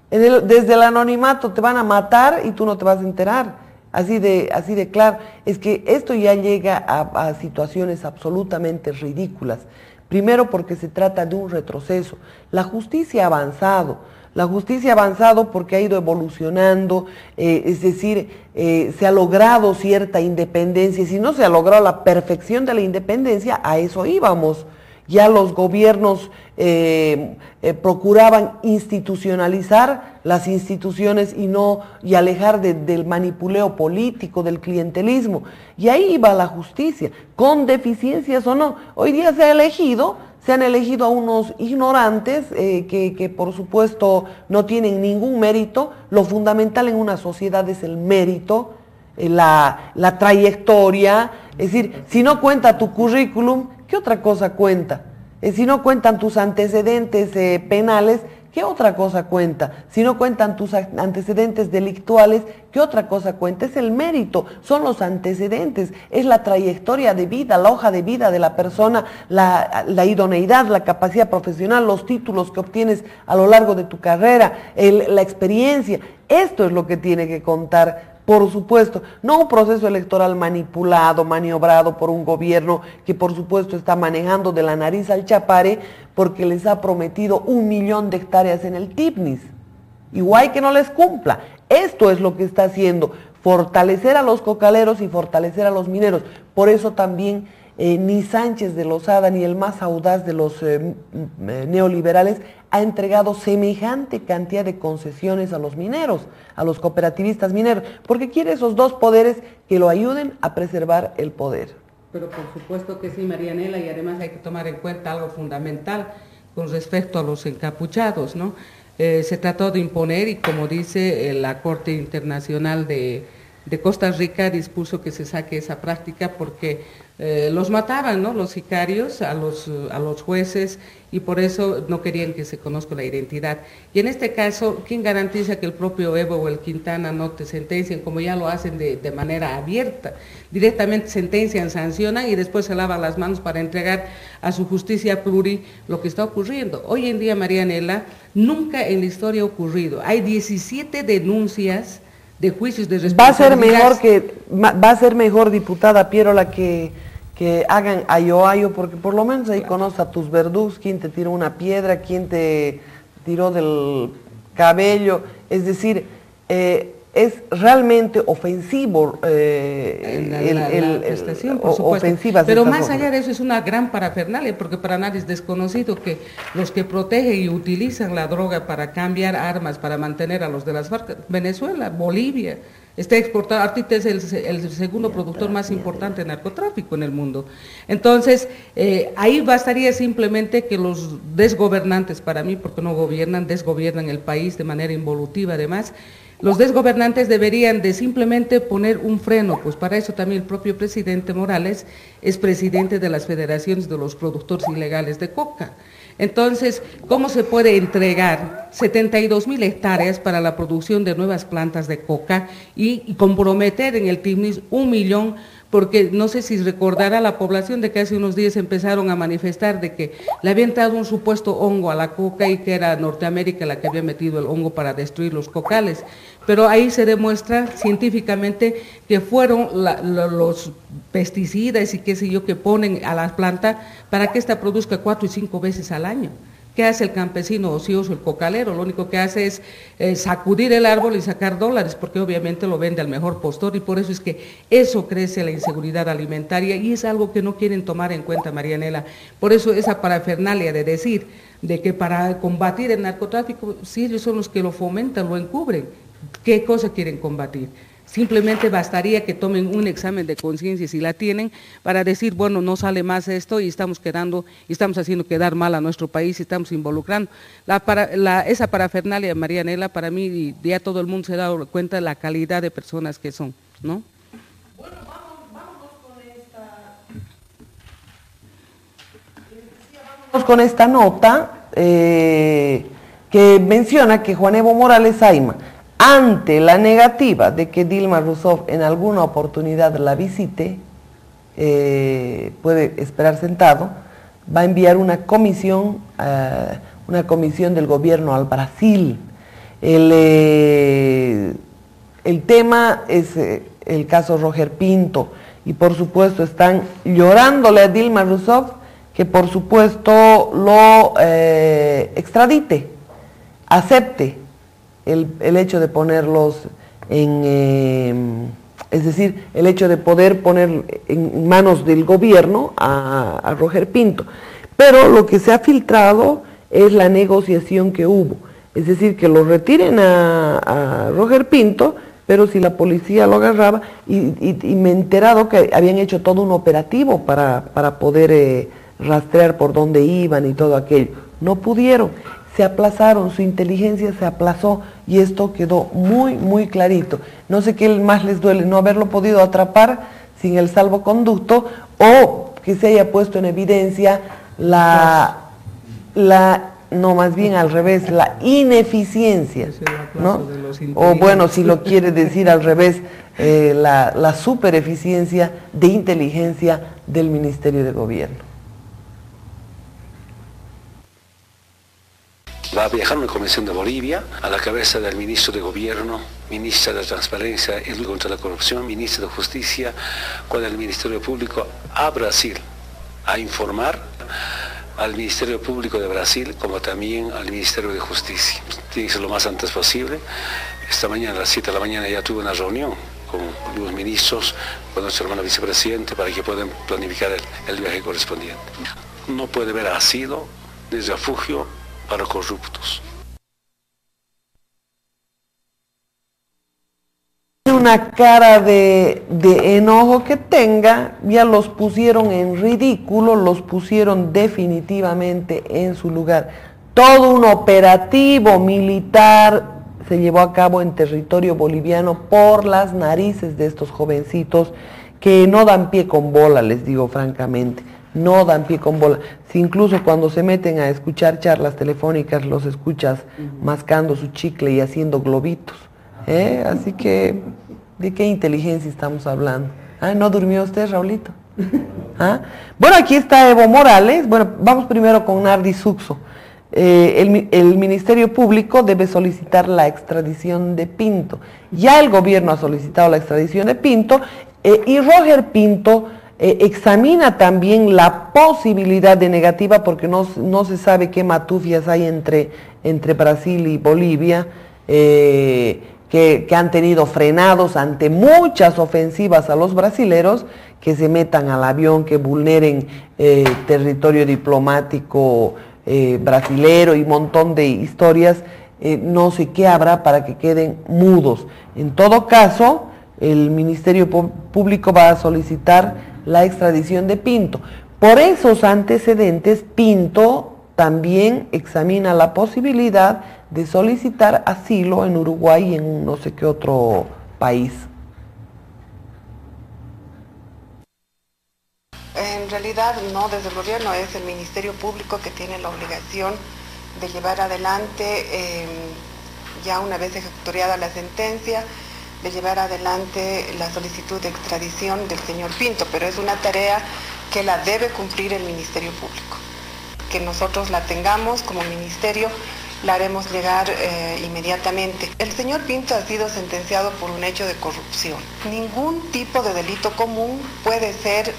Desde el anonimato te van a matar y tú no te vas a enterar. Así de claro. Es que esto ya llega a situaciones absolutamente ridículas. Primero porque se trata de un retroceso. La justicia ha avanzado. La justicia ha avanzado porque ha ido evolucionando, es decir, se ha logrado cierta independencia. Y si no se ha logrado la perfección de la independencia, a eso íbamos. Ya los gobiernos procuraban institucionalizar las instituciones y alejar del manipuleo político, del clientelismo. Y ahí iba la justicia, con deficiencias o no. Hoy día se han elegido a unos ignorantes que por supuesto no tienen ningún mérito. Lo fundamental en una sociedad es el mérito, la trayectoria. Es decir, si no cuenta tu currículum, ¿qué otra cosa cuenta? Si no cuentan tus antecedentes penales, ¿qué otra cosa cuenta? Si no cuentan tus antecedentes delictuales, ¿qué otra cosa cuenta? Es el mérito, son los antecedentes, es la trayectoria de vida, la hoja de vida de la persona, la idoneidad, la capacidad profesional, los títulos que obtienes a lo largo de tu carrera, la experiencia. Esto es lo que tiene que contar. Por supuesto, no un proceso electoral manipulado, maniobrado por un gobierno que por supuesto está manejando de la nariz al chapare porque les ha prometido 1 millón de hectáreas en el Tibnis. Igual que no les cumpla. Esto es lo que está haciendo, fortalecer a los cocaleros y fortalecer a los mineros. Por eso también ni Sánchez de Lozada ni el más audaz de los neoliberales ha entregado semejante cantidad de concesiones a los mineros, a los cooperativistas mineros, porque quiere esos dos poderes que lo ayuden a preservar el poder. Pero por supuesto que sí, Marianela, y además hay que tomar en cuenta algo fundamental con respecto a los encapuchados, ¿no? Se trató de imponer y como dice la Corte Internacional de Costa Rica dispuso que se saque esa práctica porque los mataban, ¿no? Los sicarios a los jueces y por eso no querían que se conozca la identidad. Y en este caso, ¿quién garantiza que el propio Evo o el Quintana no te sentencien como ya lo hacen de manera abierta? Directamente sentencian, sancionan y después se lavan las manos para entregar a su justicia pluri lo que está ocurriendo. Hoy en día, Marianela, nunca en la historia ha ocurrido. Hay 17 denuncias de juicios de responsabilidad. Va a ser mejor, diputada Pierola, que hagan ayo, porque por lo menos ahí conoces a tus verdugos, quién te tiró una piedra, quién te tiró del cabello. Es decir, es realmente ofensivo, estación, por supuesto. Pero más allá de eso es una gran parafernalia, porque para nadie es desconocido que los que protegen y utilizan la droga para cambiar armas, para mantener a los de las FARC, Venezuela, Bolivia, está exportado. Ahorita es el segundo productor más importante de narcotráfico en el mundo. Entonces, ahí bastaría simplemente que los desgobernantes, para mí, porque no gobiernan, desgobiernan el país de manera involutiva además. Los desgobernantes deberían de simplemente poner un freno, pues para eso también el propio presidente Morales es presidente de las federaciones de los productores ilegales de coca. Entonces, ¿cómo se puede entregar 72.000 hectáreas para la producción de nuevas plantas de coca y comprometer en el TIMNIS 1 millón? Porque no sé si recordará la población de que hace unos días empezaron a manifestar de que le había entrado un supuesto hongo a la coca y que era Norteamérica la que había metido el hongo para destruir los cocales. Pero ahí se demuestra científicamente que fueron los pesticidas y qué sé yo que ponen a la planta para que ésta produzca 4 y 5 veces al año. ¿Qué hace el campesino ocioso, el cocalero? Lo único que hace es sacudir el árbol y sacar dólares, porque obviamente lo vende al mejor postor, y por eso es que eso crece la inseguridad alimentaria, y es algo que no quieren tomar en cuenta, Marianela. Por eso esa parafernalia de decir de que para combatir el narcotráfico, si ellos son los que lo fomentan, lo encubren, ¿qué cosa quieren combatir? Simplemente bastaría que tomen un examen de conciencia, si la tienen, para decir, bueno, no sale más esto y estamos haciendo quedar mal a nuestro país y estamos involucrando. Esa parafernalia, Marianela, para mí ya todo el mundo se ha dado cuenta de la calidad de personas que son, ¿no? Bueno, vámonos con esta nota que menciona que Juan Evo Morales Ayma, ante la negativa de que Dilma Rousseff en alguna oportunidad la visite, puede esperar sentado, va a enviar una comisión del gobierno al Brasil. El tema es el caso Roger Pinto, y por supuesto están llorándole a Dilma Rousseff que por supuesto lo extradite, acepte el hecho de ponerlos es decir, el hecho de poder poner en manos del gobierno a Roger Pinto. Pero lo que se ha filtrado es la negociación que hubo, es decir, que lo retiren a Roger Pinto, pero si la policía lo agarraba, y me he enterado que habían hecho todo un operativo para poder rastrear por dónde iban y todo aquello. No pudieron. Se aplazaron, su inteligencia se aplazó, y esto quedó muy, muy clarito. No sé qué más les duele, no haberlo podido atrapar sin el salvoconducto, o que se haya puesto en evidencia no, más bien al revés, la ineficiencia, ¿no? O bueno, si lo quiere decir al revés, la supereficiencia de inteligencia del Ministerio de Gobierno. Va a viajar una comisión de Bolivia a la cabeza del ministro de Gobierno, ministra de Transparencia y Lucha contra la Corrupción, ministro de Justicia, con el Ministerio Público a Brasil, a informar al Ministerio Público de Brasil como también al Ministerio de Justicia. Tiene que ser lo más antes posible. Esta mañana a las 7 de la mañana ya tuve una reunión con los ministros, con nuestro hermano vicepresidente, para que puedan planificar el viaje correspondiente. No puede haber asilo ni refugio para corruptos. Una cara de enojo que tenga, ya los pusieron en ridículo, los pusieron definitivamente en su lugar. Todo un operativo militar se llevó a cabo en territorio boliviano por las narices de estos jovencitos que no dan pie con bola, les digo francamente. No dan pie con bola. Si incluso cuando se meten a escuchar charlas telefónicas los escuchas mascando su chicle y haciendo globitos. Así que, ¿de qué inteligencia estamos hablando? ¿No durmió usted, Raulito? Bueno, aquí está Evo Morales. Bueno, vamos primero con Nardi Suxo. El Ministerio Público debe solicitar la extradición de Pinto. Ya el gobierno ha solicitado la extradición de Pinto, y Roger Pinto examina también la posibilidad de negativa, porque no se sabe qué matufias hay entre Brasil y Bolivia, que han tenido frenados ante muchas ofensivas a los brasileros, que se metan al avión, que vulneren territorio diplomático brasilero y un montón de historias, no sé qué habrá para que queden mudos. En todo caso, el Ministerio Público va a solicitar la extradición de Pinto. Por esos antecedentes, Pinto también examina la posibilidad de solicitar asilo en Uruguay y en no sé qué otro país. En realidad no, desde el gobierno es el Ministerio Público que tiene la obligación de llevar adelante, ya una vez ejecutoriada la sentencia, de llevar adelante la solicitud de extradición del señor Pinto, pero es una tarea que la debe cumplir el Ministerio Público. Que nosotros la tengamos como ministerio, la haremos llegar inmediatamente. El señor Pinto ha sido sentenciado por un hecho de corrupción. Ningún tipo de delito común puede ser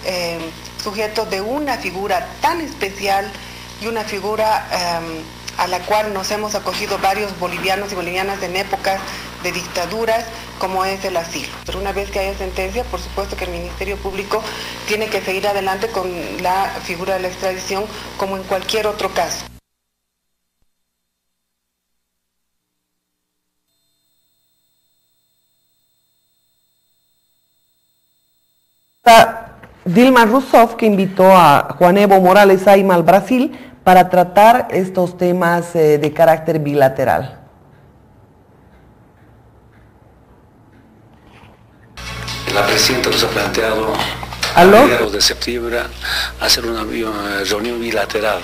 sujeto de una figura tan especial y una figura a la cual nos hemos acogido varios bolivianos y bolivianas en épocas de dictaduras, como es el asilo. Pero una vez que haya sentencia, por supuesto que el Ministerio Público tiene que seguir adelante con la figura de la extradición como en cualquier otro caso. Dilma Rousseff, que invitó a Juan Evo Morales Saima al Brasil para tratar estos temas de carácter bilateral. La presidenta nos ha planteado a mediados de septiembre hacer una reunión bilateral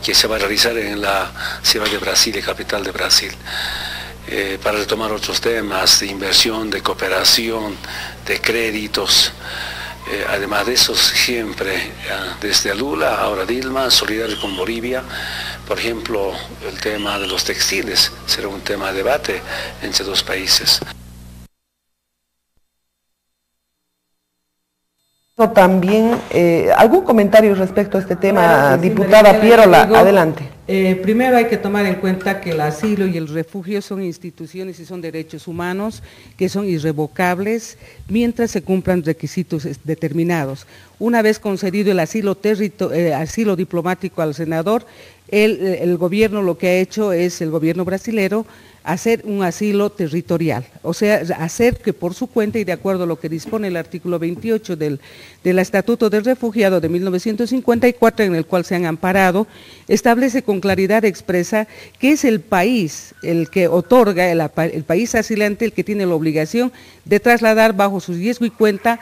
que se va a realizar en la ciudad de Brasilia, capital de Brasil, para retomar otros temas de inversión, de cooperación, de créditos. Además de eso, siempre desde Lula, ahora Dilma, solidario con Bolivia. Por ejemplo, el tema de los textiles será un tema de debate entre dos países. También, ¿algún comentario respecto a este tema, diputada Pierola? Adelante. Primero hay que tomar en cuenta que el asilo y el refugio son instituciones y son derechos humanos que son irrevocables mientras se cumplan requisitos determinados. Una vez concedido el asilo diplomático al senador, el gobierno lo que ha hecho es, el gobierno brasilero, hacer un asilo territorial, o sea, hacer que por su cuenta y de acuerdo a lo que dispone el artículo 28 del Estatuto del Refugiado de 1954, en el cual se han amparado, establece con claridad expresa que es el país el que otorga, el país asilante el que tiene la obligación de trasladar bajo su riesgo y cuenta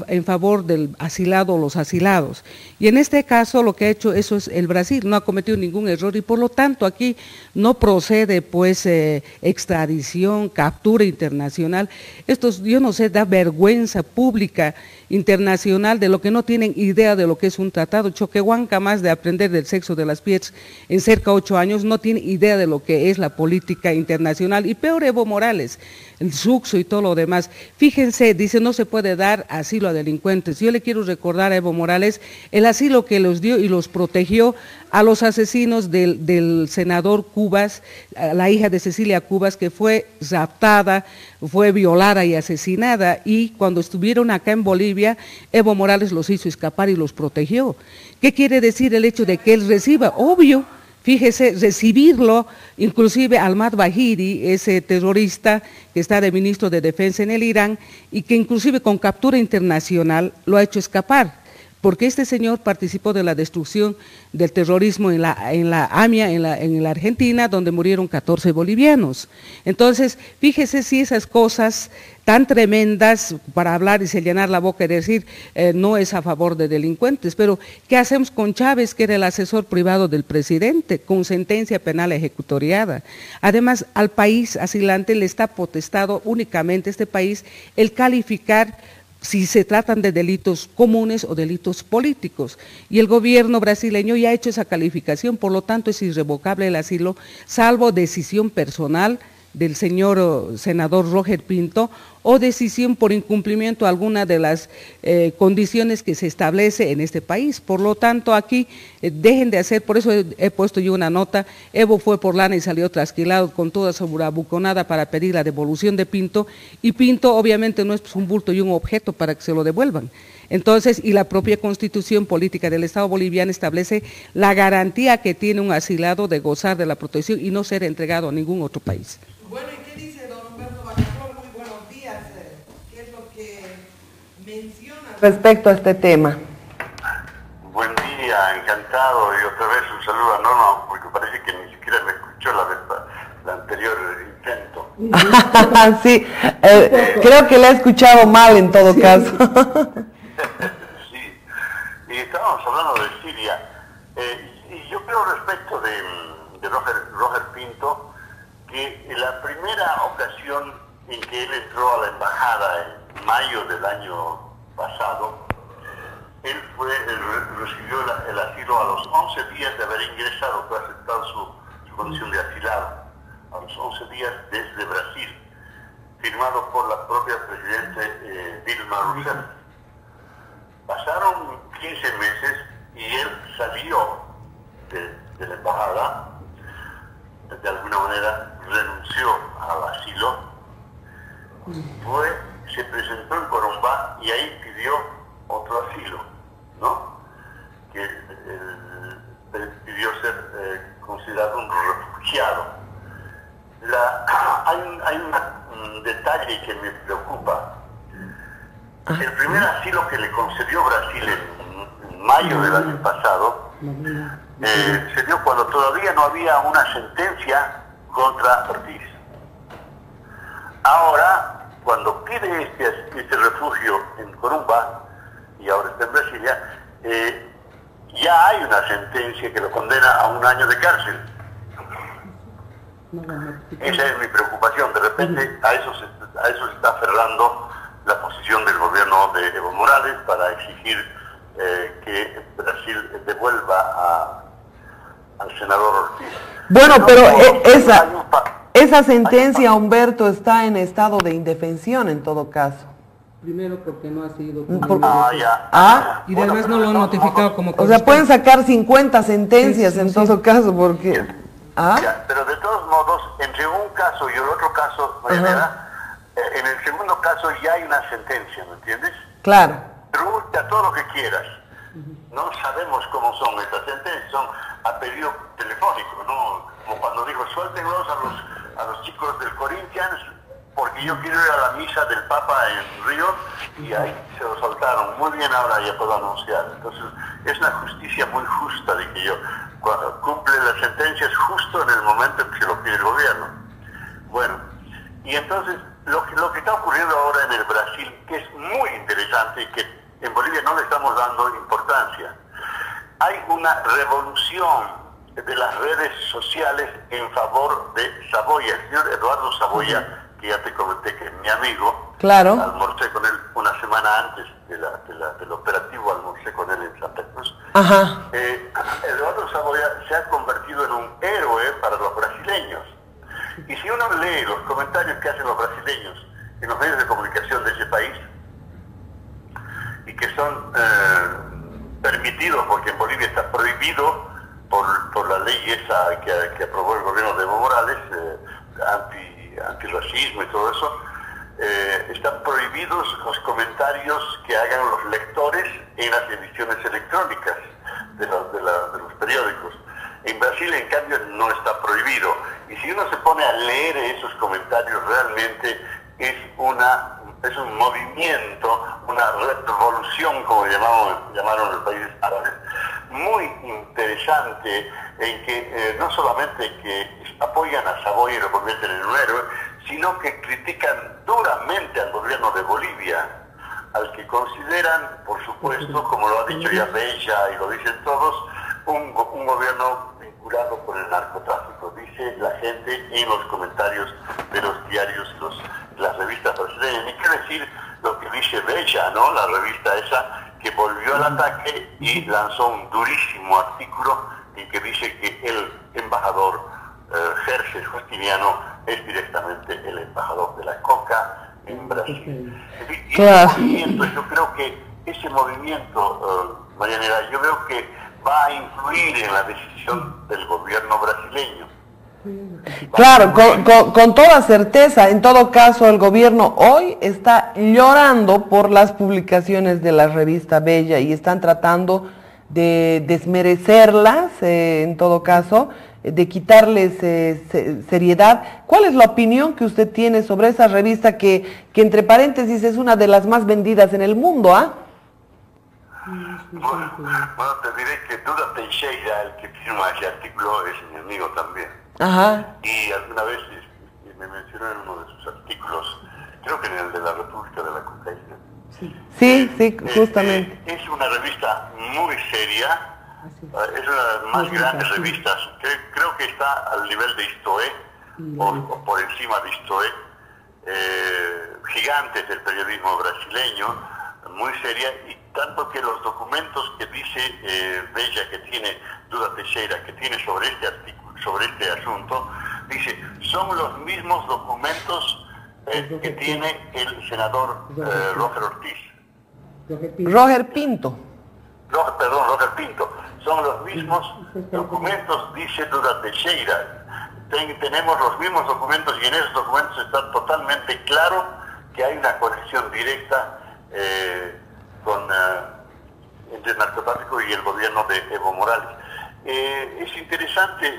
en favor del asilado o los asilados. Y en este caso lo que ha hecho eso es el Brasil, no ha cometido ningún error y por lo tanto aquí no procede pues extradición, captura internacional. Esto, yo no sé, da vergüenza pública internacional de lo que no tienen idea de lo que es un tratado. Choquehuanca, más de aprender del sexo de las piedras en cerca de 8 años, no tiene idea de lo que es la política internacional. Y peor Evo Morales, el Suxo y todo lo demás. Fíjense, dice, no se puede dar asilo a delincuentes. Yo le quiero recordar a Evo Morales el asilo que los dio y los protegió a los asesinos del senador Cubas, a la hija de Cecilia Cubas, que fue raptada, fue violada y asesinada, y cuando estuvieron acá en Bolivia, Evo Morales los hizo escapar y los protegió. ¿Qué quiere decir el hecho de que él reciba? Obvio. Fíjese, recibirlo, inclusive Ahmad Bahiri, ese terrorista que está de ministro de Defensa en el Irán y que inclusive con captura internacional lo ha hecho escapar, porque este señor participó de la destrucción del terrorismo en la AMIA, en la Argentina, donde murieron 14 bolivianos. Entonces, fíjese si esas cosas tan tremendas para hablar y se llenar la boca y decir no es a favor de delincuentes, pero ¿qué hacemos con Chávez, que era el asesor privado del presidente, con sentencia penal ejecutoriada? Además, al país asilante le está potestado únicamente este país el calificar si se tratan de delitos comunes o delitos políticos. Y el gobierno brasileño ya ha hecho esa calificación, por lo tanto es irrevocable el asilo, salvo decisión personal del señor senador Roger Pinto, o decisión por incumplimiento a alguna de las condiciones que se establece en este país. Por lo tanto, aquí dejen de hacer, por eso he puesto yo una nota, Evo fue por lana y salió trasquilado con toda su bravuconada para pedir la devolución de Pinto, y Pinto obviamente no es un bulto y un objeto para que se lo devuelvan. Entonces, y la propia Constitución Política del Estado boliviano establece la garantía que tiene un asilado de gozar de la protección y no ser entregado a ningún otro país. Bueno, ¿y qué dice don Humberto Bacaflor? Muy buenos días. ¿Qué es lo que menciona respecto a este tema? Buen día, encantado, y otra vez un saludo a Norma, porque parece que ni siquiera me escuchó la anterior intento. Sí, creo que le he escuchado mal en todo caso. Sí, y estábamos hablando de Siria, y yo creo respecto de Roger Pinto, que en la primera ocasión en que él entró a la embajada en mayo del año pasado, él recibió el asilo a los 11 días de haber ingresado, fue aceptado su condición de asilado, a los 11 días desde Brasil, firmado por la propia presidenta Dilma Rousseff. Pasaron 15 meses y él salió de la embajada, de alguna manera renunció al asilo, se presentó en Corumbá y ahí pidió otro asilo, ¿no? Que pidió ser considerado un refugiado. Hay un detalle que me preocupa. El primer asilo que le concedió Brasil en mayo del año pasado se dio cuando todavía no había una sentencia contra Ortiz. Ahora, cuando pide este refugio en Corumbá, y ahora está en Brasilia, ya hay una sentencia que lo condena a 1 año de cárcel. Esa es mi preocupación. De repente a eso se está aferrando la posición del gobierno de Evo Morales para exigir que Brasil devuelva al senador Ortiz. Bueno, pero esa sentencia, Humberto, está en estado de indefensión en todo caso. Primero porque no ha sido... Y además no lo han notificado como... O sea, pueden sacar 50 sentencias en todo caso porque... Pero de todos modos, entre un caso y el otro caso, en el segundo caso ya hay una sentencia, ¿me entiendes? Claro. Pregunta todo lo que quieras. No sabemos cómo son estas sentencias, son a pedido telefónico, ¿no? Como cuando dijo, suéltenlos a los chicos del Corinthians, porque yo quiero ir a la misa del Papa en Río, y ahí se lo soltaron. Muy bien, ahora ya puedo anunciar. Entonces, es una justicia muy justa de que cumple las sentencias justo en el momento en que se lo pide el gobierno. Bueno, y entonces, lo que está ocurriendo ahora en el Brasil, que es muy interesante y que en Bolivia no le estamos dando importancia, hay una revolución de las redes sociales en favor de Saboya. El señor Eduardo Saboya, que ya te comenté que es mi amigo, claro, almorcé con él una semana antes del operativo, almorcé con él en Santa Cruz. Eduardo Saboya se ha convertido en un héroe para los brasileños. Y si uno lee los comentarios que hacen los brasileños en los medios de comunicación de ese país, y que son permitidos, porque en Bolivia está prohibido por la ley esa que aprobó el gobierno de Evo Morales, antirracismo y todo eso, están prohibidos los comentarios que hagan los lectores en las ediciones electrónicas de los periódicos. En Brasil, en cambio, no está prohibido. Y si uno se pone a leer esos comentarios, realmente es un movimiento, una revolución, como llamaron los países árabes, muy interesante, en que no solamente que apoyan a Saboya y lo convierten en un héroe, sino que critican duramente al gobierno de Bolivia, al que consideran, por supuesto, como lo ha dicho ya Bella y lo dicen todos, un gobierno vinculado con el narcotráfico, dice la gente en los comentarios de los diarios y las revistas brasileñas. Ni qué decir lo que dice Bella, ¿no? La revista esa que volvió al ataque y lanzó un durísimo artículo en que dice que el embajador Jerjes Justiniano es directamente el embajador de la coca en Brasil. Y Claro. ese movimiento, yo creo que ese movimiento, Marianela, yo veo que va a influir en la decisión del gobierno brasileño. Claro, con toda certeza. En todo caso, el gobierno hoy está llorando por las publicaciones de la revista Bella y están tratando de desmerecerlas, en todo caso, de quitarles seriedad. ¿Cuál es la opinión que usted tiene sobre esa revista que entre paréntesis es una de las más vendidas en el mundo, ¿ah? Bueno, te diré que Duda Teixeira, el que firma ese artículo, es mi amigo también. Ajá. Y alguna vez me mencionó en uno de sus artículos, creo que en el de la República de la Cocaína. Sí, justamente. Es una revista muy seria, es una de las más grandes revistas, creo que está al nivel de Istoé, o por encima de Istoé, gigantes del periodismo brasileño, muy seria, y tanto que los documentos que dice Bella, que tiene Duda Teixeira, que tiene sobre este artículo, sobre este asunto, dice, son los mismos documentos que tiene el senador Roger Ortiz. Roger Pinto. Roger Pinto. Son los mismos documentos, dice Duda Teixeira. Tenemos los mismos documentos y en esos documentos está totalmente claro que hay una conexión directa entre el narcotráfico y el gobierno de Evo Morales. Es interesante,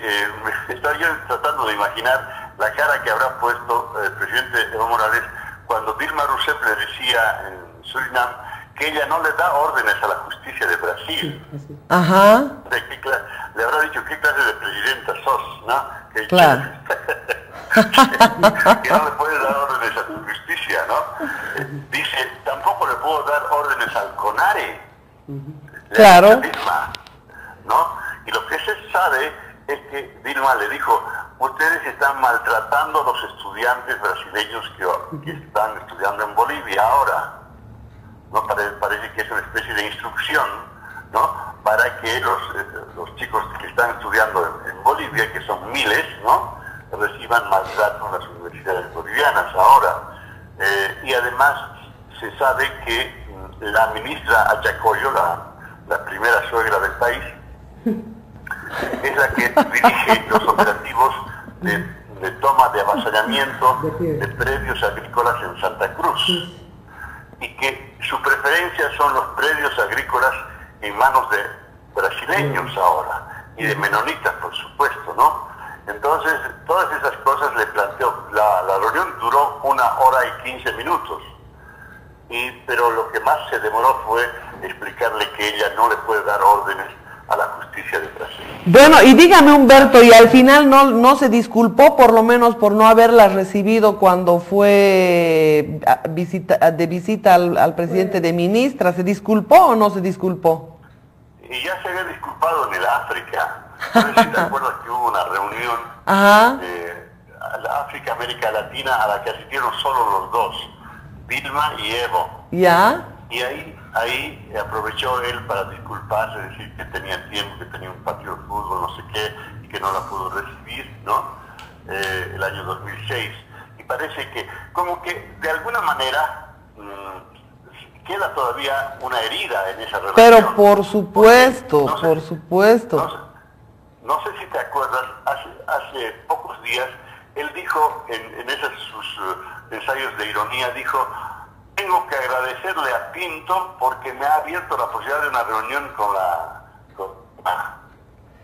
estaba yo tratando de imaginar la cara que habrá puesto el presidente Evo Morales cuando Dilma Rousseff le decía en Surinam que ella no le da órdenes a la justicia de Brasil. Ajá. Le habrá dicho, ¿qué clase de presidenta sos? ¿No? Claro. Que no le puede dar órdenes a tu justicia, ¿no? Dice, tampoco le puedo dar órdenes al CONARE. Claro. Dilma, ¿no? Y lo que se sabe es que Dilma le dijo, ustedes están maltratando a los estudiantes brasileños que están estudiando en Bolivia ahora. ¿No? Parece que es una especie de instrucción, ¿no? Para que los chicos que están estudiando en Bolivia, que son miles, ¿no? Reciban maltrato en las universidades bolivianas ahora. Y además se sabe que la ministra Ayacoyo, la primera suegra del país, es la que dirige los operativos de toma de avasallamiento de predios agrícolas en Santa Cruz. Y que su preferencia son los predios agrícolas en manos de brasileños ahora, y de menonitas, por supuesto, ¿no? Entonces, todas esas cosas le planteó. La reunión duró 1 hora y 15 minutos, pero lo que más se demoró fue explicarle que ella no le puede dar órdenes a la justicia de Brasil. Bueno, y dígame, Humberto, ¿y al final no se disculpó por lo menos por no haberla recibido cuando fue de visita al presidente de ministra? ¿Se disculpó o no se disculpó? Y ya se había disculpado en el África. No sé si te acuerdas que hubo una reunión África, América Latina, a la que asistieron solo los dos, Dilma y Evo. ¿Ya? Y ahí aprovechó él para disculparse, decir que tenía tiempo, que tenía un partido de fútbol, no sé qué, y que no la pudo recibir, ¿no? El año 2006. Y parece que, como que de alguna manera, queda todavía una herida en esa relación. Pero por supuesto, por supuesto. No sé si te acuerdas, hace pocos días, él dijo, en esos sus ensayos de ironía, dijo, tengo que agradecerle a Pinto porque me ha abierto la posibilidad de una reunión con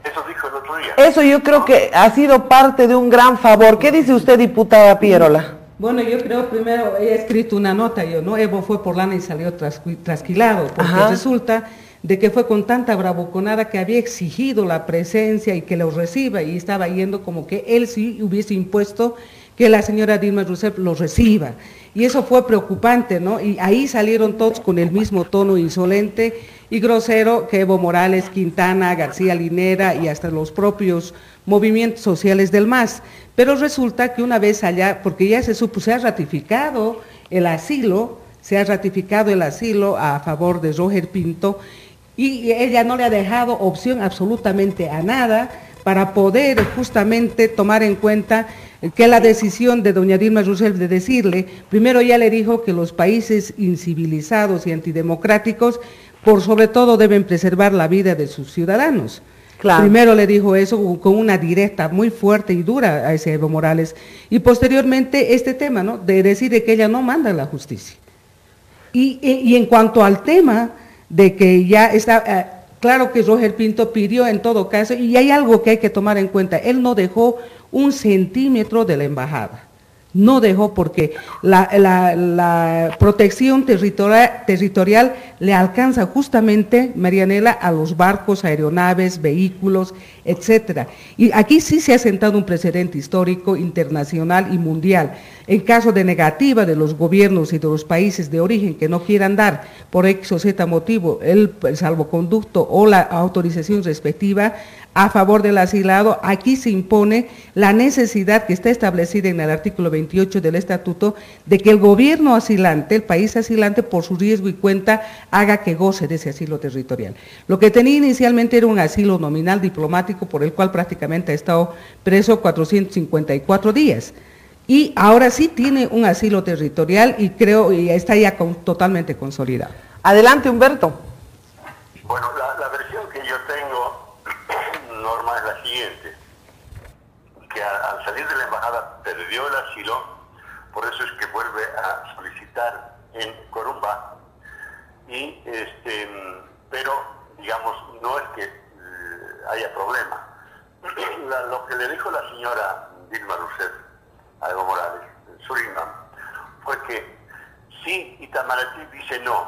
Eso dijo el otro día. Eso yo creo que ha sido parte de un gran favor. ¿Qué dice usted, diputada Pierola? Bueno, yo creo primero, he escrito una nota, ¿no? Evo fue por lana y salió trasquilado, porque resulta de que fue con tanta bravuconada que había exigido la presencia y que lo reciba, y estaba yendo como que él sí hubiese impuesto que la señora Dilma Rousseff lo reciba. Y eso fue preocupante, ¿no? Y ahí salieron todos con el mismo tono insolente y grosero que Evo Morales, Quintana, García Linera y hasta los propios movimientos sociales del MAS. Pero resulta que una vez allá, porque ya se supo, se ha ratificado el asilo a favor de Roger Pinto, y ella no le ha dejado opción absolutamente a nada para poder justamente tomar en cuenta que la decisión de doña Dilma Rousseff de decirle, primero ya le dijo que los países incivilizados y antidemocráticos, por sobre todo, deben preservar la vida de sus ciudadanos. Claro. Primero le dijo eso con una directa muy fuerte y dura a ese Evo Morales, y posteriormente este tema, ¿no?, de decir que ella no manda la justicia. Y en cuanto al tema de que ya está... claro que Roger Pinto pidió en todo caso, y hay algo que hay que tomar en cuenta, él no dejó 1 centímetro de la embajada, no dejó, porque la protección territorial le alcanza justamente, Marianela, a los barcos, aeronaves, vehículos, etcétera. Y aquí sí se ha sentado un precedente histórico, internacional y mundial. En caso de negativa de los gobiernos y de los países de origen que no quieran dar por X o Z motivo el salvoconducto o la autorización respectiva a favor del asilado, aquí se impone la necesidad que está establecida en el artículo 28 del estatuto de que el gobierno asilante, el país asilante, por su riesgo y cuenta, haga que goce de ese asilo territorial. Lo que tenía inicialmente era un asilo nominal diplomático por el cual prácticamente ha estado preso 454 días. Y ahora sí tiene un asilo territorial y creo y está ya totalmente consolidado. Adelante, Humberto. Bueno, la versión que yo tengo, Norma, es la siguiente, que al salir de la embajada perdió el asilo, por eso es que vuelve a solicitar en Corumbá, y pero digamos no es que haya problema. Lo que le dijo la señora Dilma Rousseff a Evo Morales en Surinam fue que si Itamaraty dice no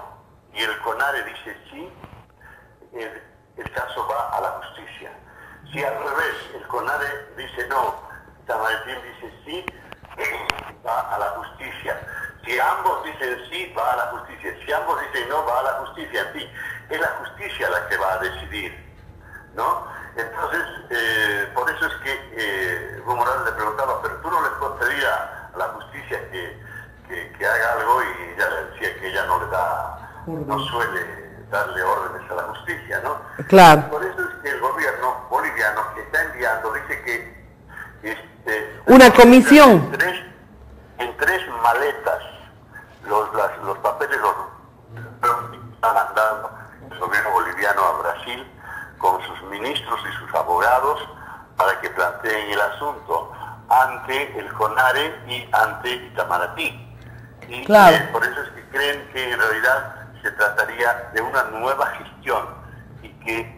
y el CONARE dice sí, el caso va a la justicia. Si al revés el CONARE dice no, Itamaraty dice sí, va a la justicia. Si ambos dicen sí, va a la justicia. Si ambos dicen no, va a la justicia. En fin, es la justicia la que va a decidir, ¿no? Entonces, por eso es que Evo Morales le preguntaba, pero tú no le puedes pedir a la justicia que haga algo, y ella le decía que ella no suele darle órdenes a la justicia, ¿no? Claro. Por eso es que el gobierno boliviano que está enviando dice que una comisión en tres maletas los papeles los está mandando el gobierno boliviano a Brasil con sus ministros y sus abogados para que planteen el asunto ante el CONARE y ante Itamaraty. Y claro, por eso es que creen que en realidad se trataría de una nueva gestión y que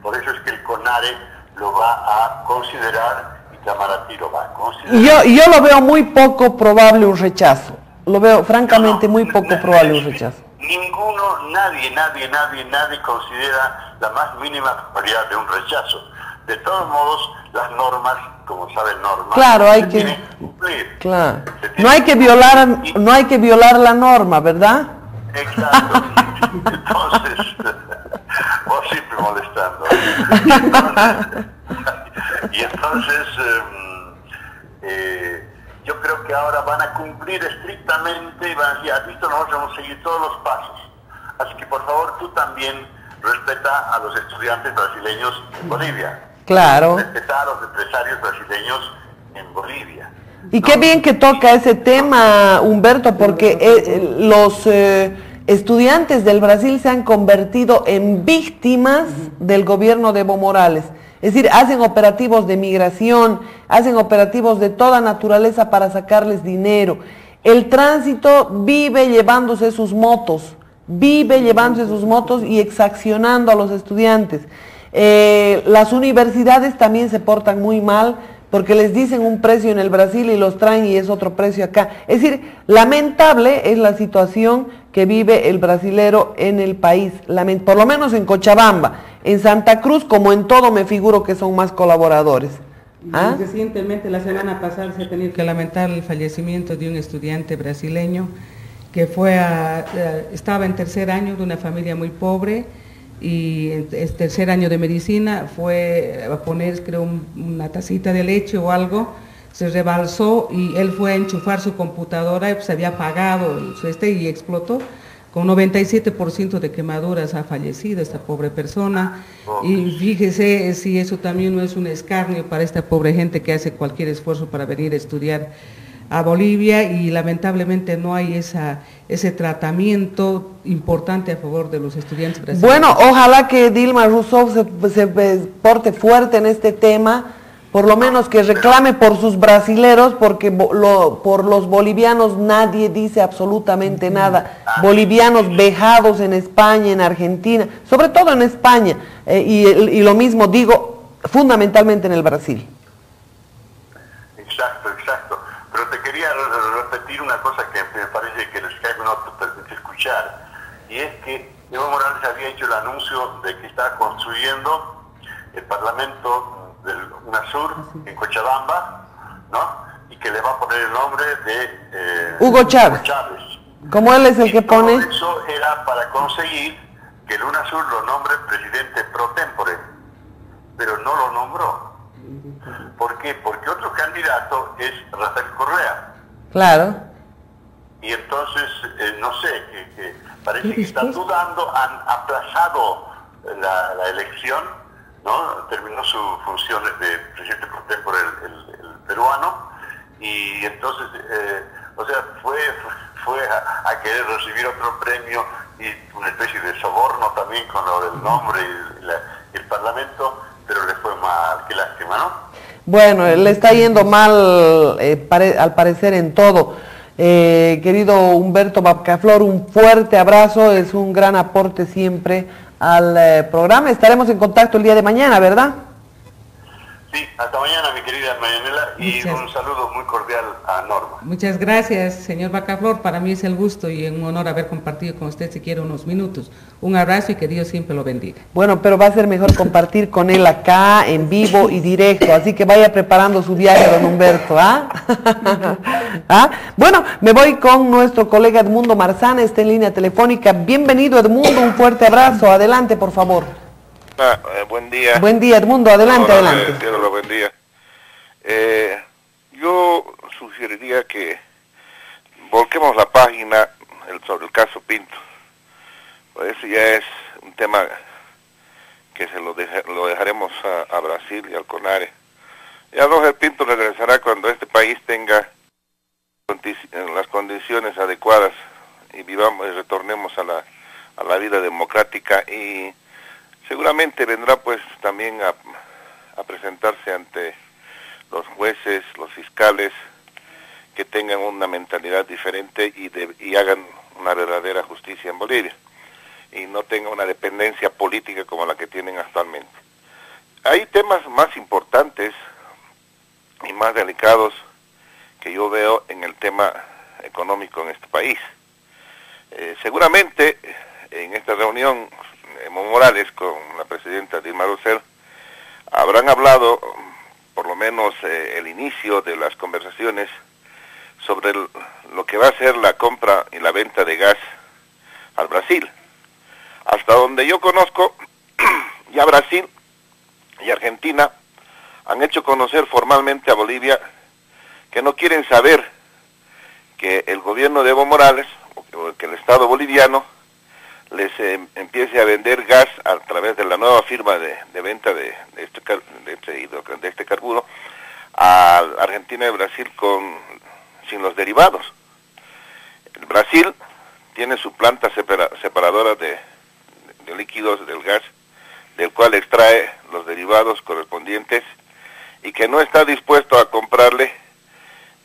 por eso es que el CONARE lo va a considerar, Itamaraty lo va a considerar. Yo lo veo muy poco probable un rechazo. Lo veo francamente muy poco probable un rechazo. Nadie considera la más mínima probabilidad de un rechazo. De todos modos, las normas, como saben, normas, claro, hay que cumplir. Claro. No hay que violar la norma, ¿verdad? Exacto. Entonces, vos siempre molestando. Y entonces yo creo que ahora van a cumplir estrictamente y van a decir, has visto, nosotros vamos a seguir todos los pasos. Así que por favor tú también respeta a los estudiantes brasileños en Bolivia. Claro. Respeta a los empresarios brasileños en Bolivia. Y qué bien que toca ese tema, Humberto, porque los estudiantes del Brasil se han convertido en víctimas del gobierno de Evo Morales. Es decir, hacen operativos de migración, hacen operativos de toda naturaleza para sacarles dinero. El tránsito vive llevándose sus motos y exaccionando a los estudiantes. Las universidades también se portan muy mal porque les dicen un precio en el Brasil y los traen y es otro precio acá. Es decir, lamentable es la situación que vive el brasilero en el país, por lo menos en Cochabamba. En Santa Cruz, como en todo, me figuro que son más colaboradores. ¿Ah? Recientemente, la semana pasada, se ha tenido que lamentar el fallecimiento de un estudiante brasileño que estaba en tercer año de una familia muy pobre y en tercer año de medicina, fue a poner, creo, una tacita de leche o algo, se rebalsó y él fue a enchufar su computadora, se había apagado y explotó. con 97% de quemaduras ha fallecido esta pobre persona. Y fíjese si eso también no es un escarnio para esta pobre gente que hace cualquier esfuerzo para venir a estudiar a Bolivia, y lamentablemente no hay ese tratamiento importante a favor de los estudiantes brasileños. Bueno, ojalá que Dilma Rousseff se porte fuerte en este tema, por lo menos que reclame por sus brasileros, porque por los bolivianos nadie dice absolutamente nada. Bolivianos vejados en España, en Argentina, sobre todo en España, y lo mismo digo fundamentalmente en el Brasil. Exacto. Pero te quería repetir una cosa que me parece que el Skype no te permite escuchar, y es que Evo Morales había hecho el anuncio de que está construyendo el Parlamento del UNASUR en Cochabamba, ¿no? Y que le va a poner el nombre de Hugo Chávez. Como él es el que pone. Eso era para conseguir que el UNASUR lo nombre presidente pro tempore, pero no lo nombró. ¿Por qué? Porque otro candidato es Rafael Correa. Claro. Y entonces, no sé, parece que están dudando, han aplazado la elección, ¿no? Terminó sus funciones de presidente pro tempore el peruano, y entonces, o sea, fue a querer recibir otro premio y una especie de soborno también con lo del nombre y el Parlamento, pero le fue mal, qué lástima, ¿no? Bueno, le está yendo mal al parecer en todo. Querido Humberto Baccaflor, un fuerte abrazo, es un gran aporte siempre al programa. Estaremos en contacto el día de mañana, ¿verdad? Sí, hasta mañana, mi querida Marianela, y un saludo muy cordial a Norma. Muchas gracias, señor Baccaflor. Para mí es el gusto y un honor haber compartido con usted siquiera unos minutos. Un abrazo y que Dios siempre lo bendiga. Bueno, pero va a ser mejor compartir con él acá, en vivo y directo, así que vaya preparando su viaje, don Humberto, ¿ah? ¿Ah? Bueno, me voy con nuestro colega Edmundo Marzana, está en línea telefónica. Bienvenido, Edmundo, un fuerte abrazo. Adelante, por favor. Buen día. Buen día, Edmundo, adelante, adelante. Dios lo bendiga. Yo sugeriría que volquemos la página sobre el caso Pinto. Pues ese ya es un tema que lo dejaremos a Brasil y al CONARE. Y a Roger Pinto regresará cuando este país tenga las condiciones adecuadas y vivamos y retornemos a la vida democrática, y seguramente vendrá pues también a presentarse ante los jueces, los fiscales, que tengan una mentalidad diferente y hagan una verdadera justicia en Bolivia, y no tengan una dependencia política como la que tienen actualmente. Hay temas más importantes y más delicados que yo veo en el tema económico en este país. Seguramente en esta reunión Evo Morales con la presidenta Dilma Rousseff habrán hablado, por lo menos el inicio de las conversaciones, sobre lo que va a ser la compra y la venta de gas al Brasil. Hasta donde yo conozco, ya Brasil y Argentina han hecho conocer formalmente a Bolivia que no quieren saber que el gobierno de Evo Morales, o que el Estado boliviano, les empiece a vender gas a través de la nueva firma de venta de este carburo a Argentina y Brasil sin los derivados. El Brasil tiene su planta separadora de líquidos del gas, del cual extrae los derivados correspondientes, y que no está dispuesto a comprarle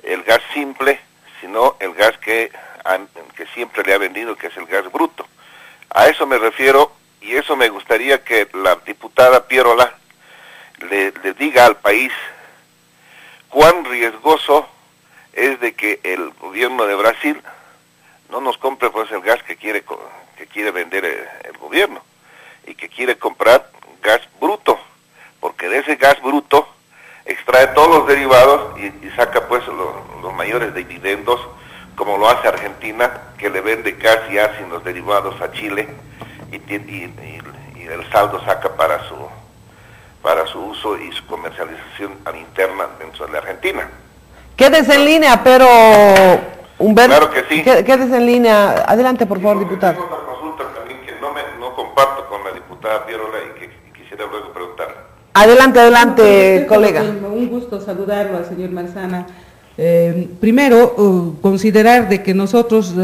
el gas simple, sino el gas que siempre le ha vendido, que es el gas bruto. A eso me refiero, y eso me gustaría que la diputada Pierola le diga al país cuán riesgoso es de que el gobierno de Brasil no nos compre pues el gas que quiere vender el gobierno, y que quiere comprar gas bruto, porque de ese gas bruto extrae todos los derivados y saca pues los mayores dividendos, como lo hace Argentina, que le vende gas ya sin los derivados a Chile, y el saldo saca para su uso y su comercialización interna dentro de la Argentina. Quédese en línea, pero Humberto, claro que sí. Quédese en línea. Adelante, por favor, diputado. Tengo otra consulta también que no comparto con la diputada Pierola y que quisiera luego preguntarle. Adelante, colega. Un gusto saludarlo al señor Marzana. Primero, considerar de que nosotros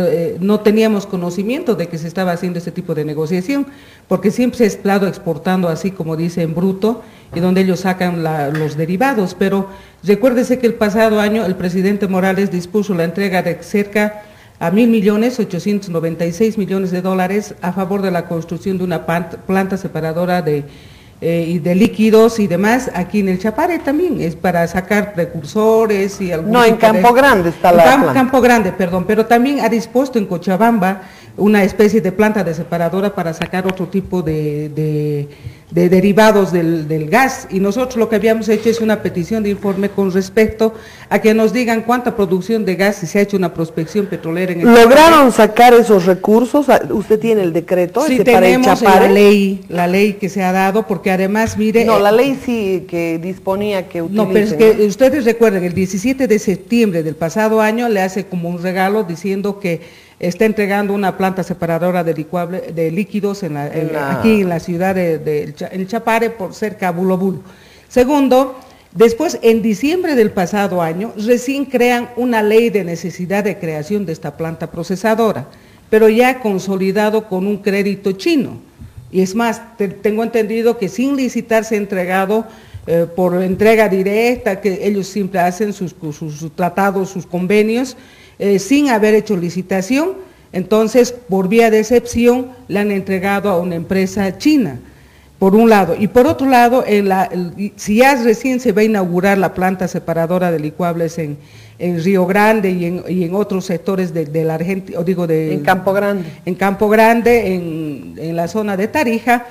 no teníamos conocimiento de que se estaba haciendo este tipo de negociación, porque siempre se ha estado exportando así como dice en bruto, y donde ellos sacan los derivados, pero recuérdese que el pasado año el presidente Morales dispuso la entrega de cerca a 1.896 millones de dólares a favor de la construcción de una planta separadora de líquidos y demás, aquí en el Chapare también, es para sacar precursores y algún... No, en Campo Grande está la planta. Campo Grande, perdón, pero también ha dispuesto en Cochabamba una especie de planta de separadora para sacar otro tipo de derivados del gas, y nosotros lo que habíamos hecho es una petición de informe con respecto a que nos digan cuánta producción de gas, si se ha hecho una prospección petrolera en el ¿Lograron sacar esos recursos? ¿Usted tiene el decreto? Sí, para el tenemos Chapare? la ley que se ha dado, porque además, mire... No, la ley sí que disponía que utilicen. No, pero es que ustedes recuerden, el 17 de septiembre del pasado año le hace como un regalo diciendo que está entregando una planta separadora de líquidos aquí en la ciudad de El Chapare, por cerca a Bulobulo. Segundo, después, en diciembre del pasado año, recién crean una ley de necesidad de creación de esta planta procesadora, pero ya consolidado con un crédito chino. Y es más, tengo entendido que sin licitar se ha entregado por entrega directa, que ellos siempre hacen sus tratados, sus convenios, sin haber hecho licitación. Entonces, por vía de excepción, le han entregado a una empresa china, por un lado. Y por otro lado, si ya recién se va a inaugurar la planta separadora de licuables en Río Grande y en otros sectores de la Argentina, en Campo Grande. En Campo Grande, en la zona de Tarija,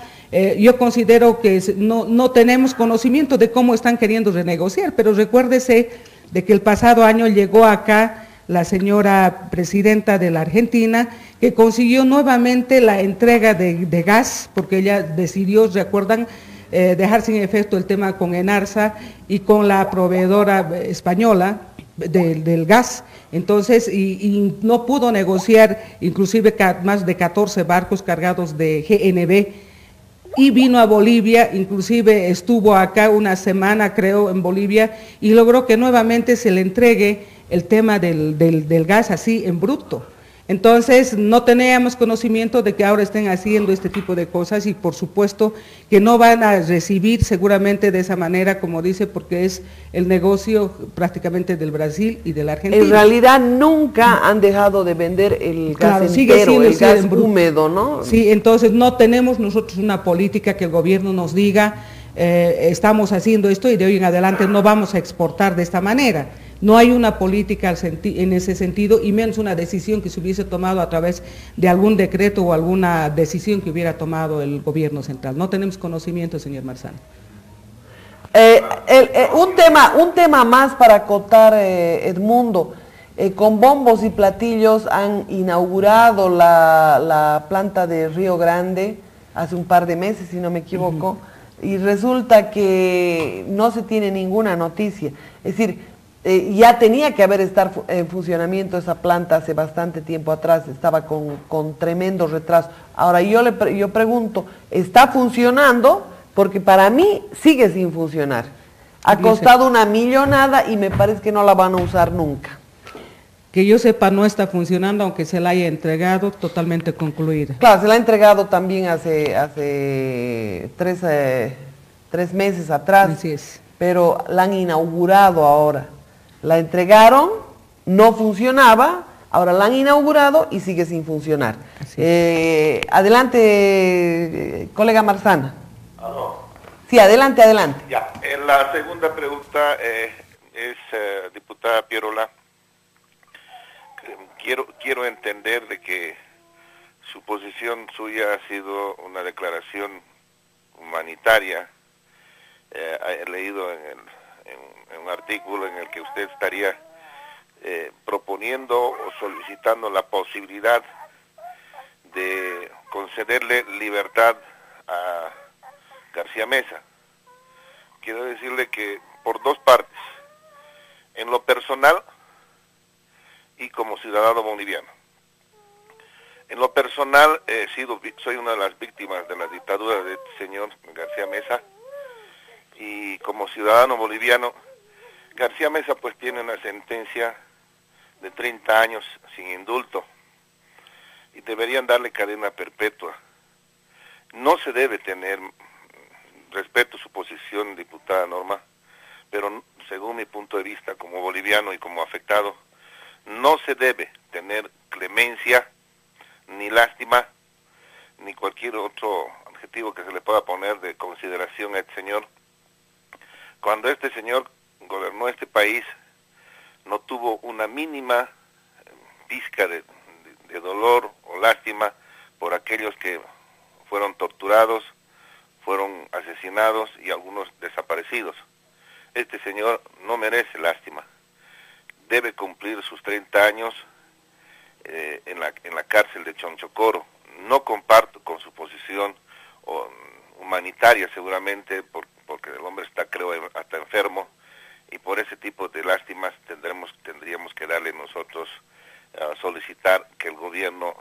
yo considero que no tenemos conocimiento de cómo están queriendo renegociar, pero recuérdese de que el pasado año llegó acá la señora presidenta de la Argentina, que consiguió nuevamente la entrega de gas, porque ella decidió, recuerdan, dejar sin efecto el tema con Enarsa y con la proveedora española del gas. Entonces, y no pudo negociar inclusive más de 14 barcos cargados de GNB, y vino a Bolivia, inclusive estuvo acá una semana, creo, en Bolivia, y logró que nuevamente se le entregue el tema del gas así en bruto. Entonces, no teníamos conocimiento de que ahora estén haciendo este tipo de cosas, y por supuesto que no van a recibir seguramente de esa manera, como dice, porque es el negocio prácticamente del Brasil y de la Argentina. En realidad nunca han dejado de vender el gas entero, sigue siendo el gas húmedo, ¿no? Sí, entonces no tenemos nosotros una política que el gobierno nos diga, estamos haciendo esto y de hoy en adelante no vamos a exportar de esta manera. No hay una política en ese sentido, y menos una decisión que se hubiese tomado a través de algún decreto o alguna decisión que hubiera tomado el gobierno central. No tenemos conocimiento, señor Marzano. Un tema más para acotar, Edmundo. Con bombos y platillos han inaugurado la planta de Río Grande hace un par de meses, si no me equivoco, y resulta que no se tiene ninguna noticia. Es decir, ya tenía que estar en funcionamiento esa planta hace bastante tiempo atrás, estaba con tremendo retraso. Ahora yo pregunto, ¿está funcionando? Porque para mí sigue sin funcionar. Ha costado una millonada y me parece que no la van a usar nunca. Que yo sepa, no está funcionando, aunque se la haya entregado totalmente concluida. Claro, se la ha entregado también hace 3 meses atrás. Así es. Pero la han inaugurado ahora. La entregaron, no funcionaba, ahora la han inaugurado y sigue sin funcionar. Adelante, colega Marzana. ¿Aló? Sí, adelante. Ya, la segunda pregunta es, diputada Pierola, quiero entender de que su posición suya ha sido una declaración humanitaria. He leído en un artículo en el que usted estaría proponiendo o solicitando la posibilidad de concederle libertad a García Meza. Quiero decirle que por dos partes, en lo personal y como ciudadano ciudadano boliviano. En lo personal, soy una de las víctimas de la dictadura de este señor García Meza, y como ciudadano boliviano, García Meza pues tiene una sentencia de 30 años sin indulto, y deberían darle cadena perpetua. No se debe tener, respeto su posición, diputada Norma, pero según mi punto de vista como boliviano y como afectado, no se debe tener clemencia, ni lástima, ni cualquier otro adjetivo que se le pueda poner de consideración a este señor. Cuando este señor gobernó este país, no tuvo una mínima pizca de dolor o lástima por aquellos que fueron torturados, fueron asesinados y algunos desaparecidos. Este señor no merece lástima. Debe cumplir sus 30 años en la cárcel de Chonchocoro. No comparto con su posición humanitaria, seguramente, porque el hombre está, creo, hasta enfermo, y por ese tipo de lástimas tendríamos que darle nosotros, solicitar que el gobierno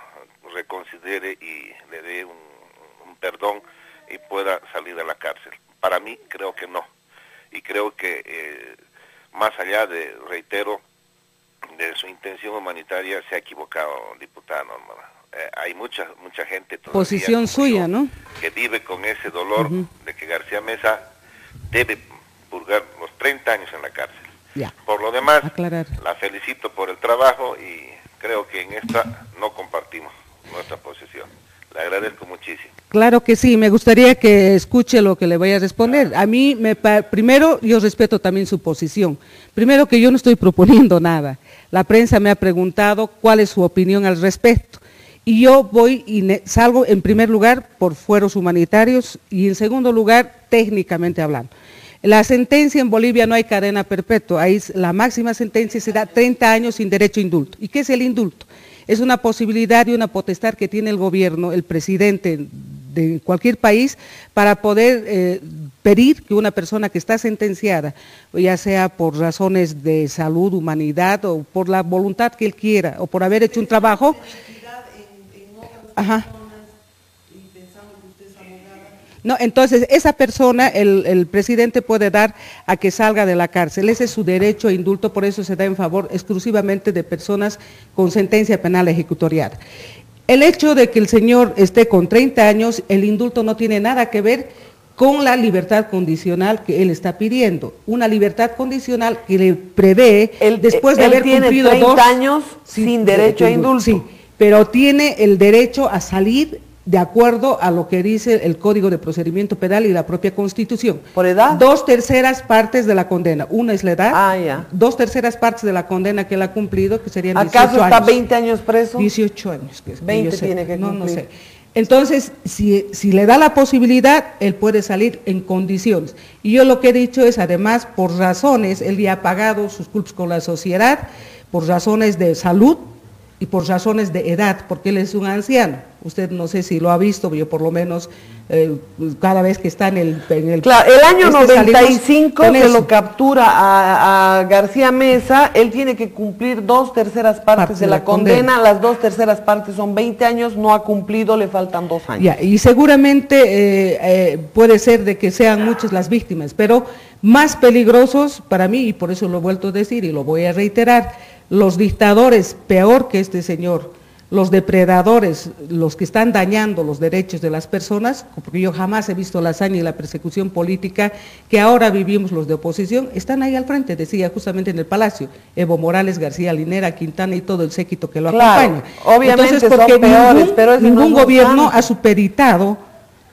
reconsidere y le dé un perdón y pueda salir de la cárcel. Para mí, creo que no. Y creo que, más allá de, reitero, de su intención humanitaria, se ha equivocado, diputada Norma. Hay mucha gente todavía, posición suya, ¿no?, que vive con ese dolor de que García Meza debe purgar los 30 años en la cárcel. Ya. Por lo demás, aclarar, la felicito por el trabajo y creo que en esta no compartimos nuestra posición. Le agradezco muchísimo. Claro que sí, me gustaría que escuche lo que le voy a responder. A mí, primero, yo respeto también su posición. Primero, que yo no estoy proponiendo nada. La prensa me ha preguntado cuál es su opinión al respecto. Y yo voy y salgo, en primer lugar, por fueros humanitarios, y en segundo lugar, técnicamente hablando. La sentencia en Bolivia no hay cadena perpetua, ahí la máxima sentencia se da 30 años sin derecho a indulto. ¿Y qué es el indulto? Es una posibilidad y una potestad que tiene el gobierno, el presidente de cualquier país, para poder pedir que una persona que está sentenciada, ya sea por razones de salud, humanidad, o por la voluntad que él quiera, o por haber hecho un trabajo. Ajá. No, entonces esa persona, el presidente puede dar a que salga de la cárcel, ese es su derecho a indulto, por eso se da en favor exclusivamente de personas con sentencia penal ejecutoriada. El hecho de que el señor esté con 30 años, el indulto no tiene nada que ver con la libertad condicional que él está pidiendo, una libertad condicional que le prevé, después de haber cumplido 30 años sin derecho a indulto. Sí, pero tiene el derecho a salir de acuerdo a lo que dice el Código de Procedimiento Penal y la propia Constitución. ¿Por edad? 2/3 partes de la condena. Una es la edad. Ah, ya. 2/3 partes de la condena que él ha cumplido, que serían 18 años. ¿Acaso está 20 años preso? 18 años. Que 20 tiene que cumplir. No sé. Entonces, si le da la posibilidad, él puede salir en condiciones. Y yo lo que he dicho es, además, por razones, él ya ha pagado sus culpas con la sociedad, por razones de salud y por razones de edad, porque él es un anciano. Usted no sé si lo ha visto, yo por lo menos cada vez que está en el claro, el año 95 se lo captura a García Meza, él tiene que cumplir 2/3 partes de la condena, las 2/3 partes son 20 años, no ha cumplido, le faltan 2 años. Ya, y seguramente puede ser de que sean muchas las víctimas, pero más peligrosos para mí, y por eso lo he vuelto a decir y lo voy a reiterar, los dictadores, peor que este señor, los depredadores, los que están dañando los derechos de las personas, porque yo jamás he visto la hazaña y la persecución política que ahora vivimos los de oposición, están ahí al frente, decía justamente en el Palacio, Evo Morales, García Linera, Quintana y todo el séquito que lo acompaña. Obviamente. Entonces, porque son peores, pero ningún gobierno ha supeditado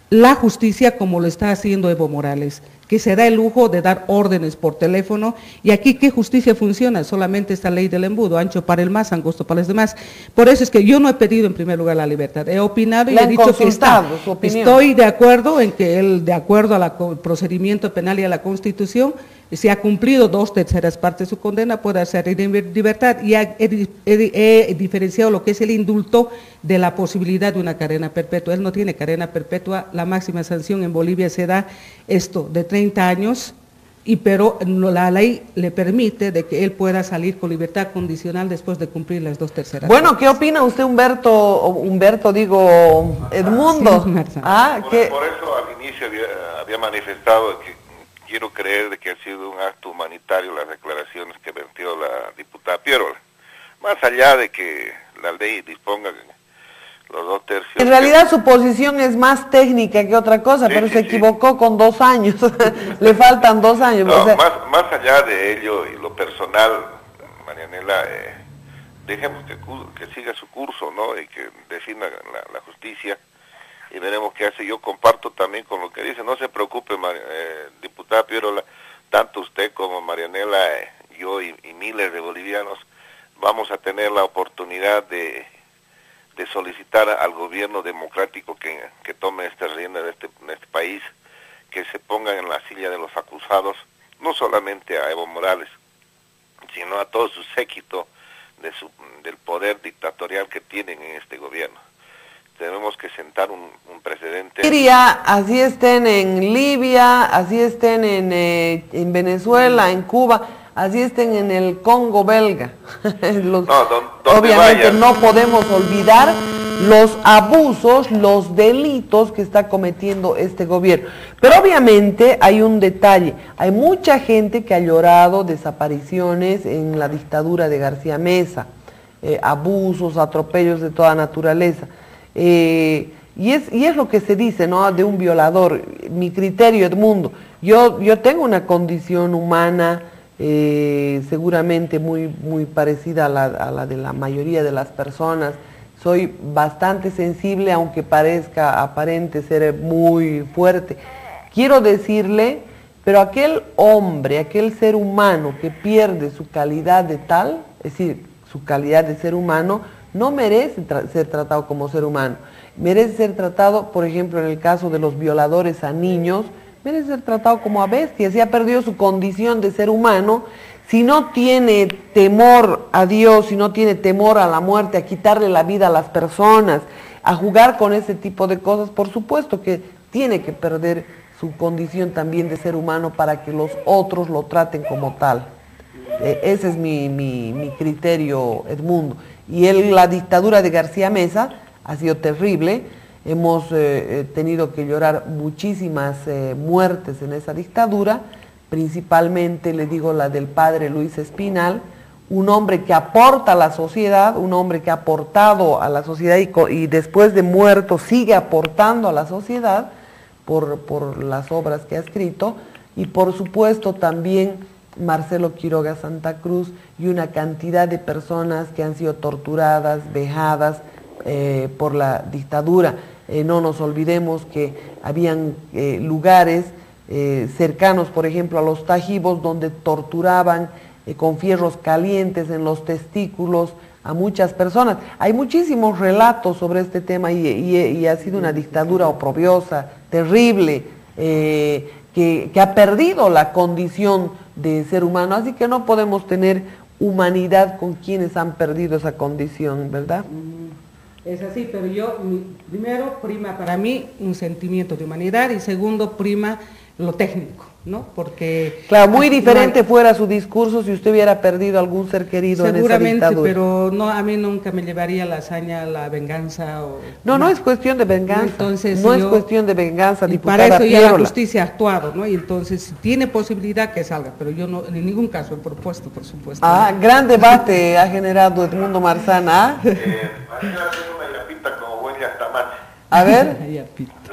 la justicia como lo está haciendo Evo Morales, que se da el lujo de dar órdenes por teléfono, y aquí ¿qué justicia funciona? Solamente esta ley del embudo, ancho para el más, angosto para los demás. Por eso es que yo no he pedido en primer lugar la libertad, he opinado y he dicho que estoy de acuerdo en que él, de acuerdo al procedimiento penal y a la Constitución, si ha cumplido 2/3 partes de su condena, puede salir en libertad, y he diferenciado lo que es el indulto de la posibilidad de una cadena perpetua. Él no tiene cadena perpetua, la máxima sanción en Bolivia se da esto, de 30 años pero la ley le permite de que él pueda salir con libertad condicional después de cumplir las 2/3. Bueno, ¿qué opina usted, Edmundo? Sí, por eso al inicio había manifestado que quiero creer de que ha sido un acto humanitario las declaraciones que vertió la diputada Pierola. Más allá de que la ley disponga los 2/3. En realidad su posición es más técnica que otra cosa, sí, pero sí, se equivocó con 2 años. Le faltan 2 años. No, o sea, más allá de ello y lo personal, Marianela, dejemos que siga su curso, ¿no? Y que defina la justicia y veremos qué hace. Yo comparto también con lo que dice. No se preocupe, diputada Pierola, tanto usted como Marianela, yo y miles de bolivianos vamos a tener la oportunidad de solicitar al gobierno democrático que tome esta rienda de este país, que se ponga en la silla de los acusados, no solamente a Evo Morales, sino a todo su séquito del poder dictatorial que tienen en este gobierno. Tenemos que sentar un precedente. Siria, así estén en Libia, así estén en Venezuela, en Cuba, así estén en el Congo belga. Obviamente no podemos olvidar los abusos, los delitos que está cometiendo este gobierno. Pero obviamente hay un detalle, hay mucha gente que ha llorado desapariciones en la dictadura de García Meza, abusos, atropellos de toda naturaleza. Y es lo que se dice, ¿no?, de un violador. Mi criterio, Edmundo, yo tengo una condición humana seguramente muy parecida a la de la mayoría de las personas. Soy bastante sensible, aunque aparente ser muy fuerte. Quiero decirle, pero aquel hombre, aquel ser humano que pierde su calidad de tal, es decir, su calidad de ser humano, no merece ser tratado como ser humano. Merece ser tratado, por ejemplo, en el caso de los violadores a niños, merece ser tratado como a bestia. Si ha perdido su condición de ser humano, si no tiene temor a Dios, si no tiene temor a la muerte, a quitarle la vida a las personas, a jugar con ese tipo de cosas, por supuesto que tiene que perder su condición también de ser humano para que los otros lo traten como tal. Ese es mi criterio, Edmundo. Y la dictadura de García Meza ha sido terrible. Hemos tenido que llorar muchísimas muertes en esa dictadura, principalmente, le digo, la del padre Luis Espinal, un hombre que aporta a la sociedad, un hombre que ha aportado a la sociedad y después de muerto sigue aportando a la sociedad por las obras que ha escrito, y por supuesto también Marcelo Quiroga Santa Cruz y una cantidad de personas que han sido torturadas, vejadas por la dictadura. No nos olvidemos que habían lugares cercanos, por ejemplo, a los Tajibos, donde torturaban con fierros calientes en los testículos a muchas personas. Hay muchísimos relatos sobre este tema y ha sido una dictadura oprobiosa, terrible, que ha perdido la condición de ser humano, así que no podemos tener humanidad con quienes han perdido esa condición, ¿verdad? Es así, pero primero prima para mí un sentimiento de humanidad y segundo prima lo técnico, ¿no? Porque... Claro, muy diferente fuera su discurso si usted hubiera perdido algún ser querido en esa dictadura. Seguramente, pero no, a mí nunca me llevaría la hazaña, la venganza. No es cuestión de venganza, entonces, es cuestión de venganza, diputada para eso ya Pierola. la justicia ha actuado, ¿no? Y entonces, si tiene posibilidad que salga, pero yo no, en ningún caso he propuesto, por supuesto. Gran debate ha generado Edmundo Marzana. Tengo una yapita como buen yastamate. A ver.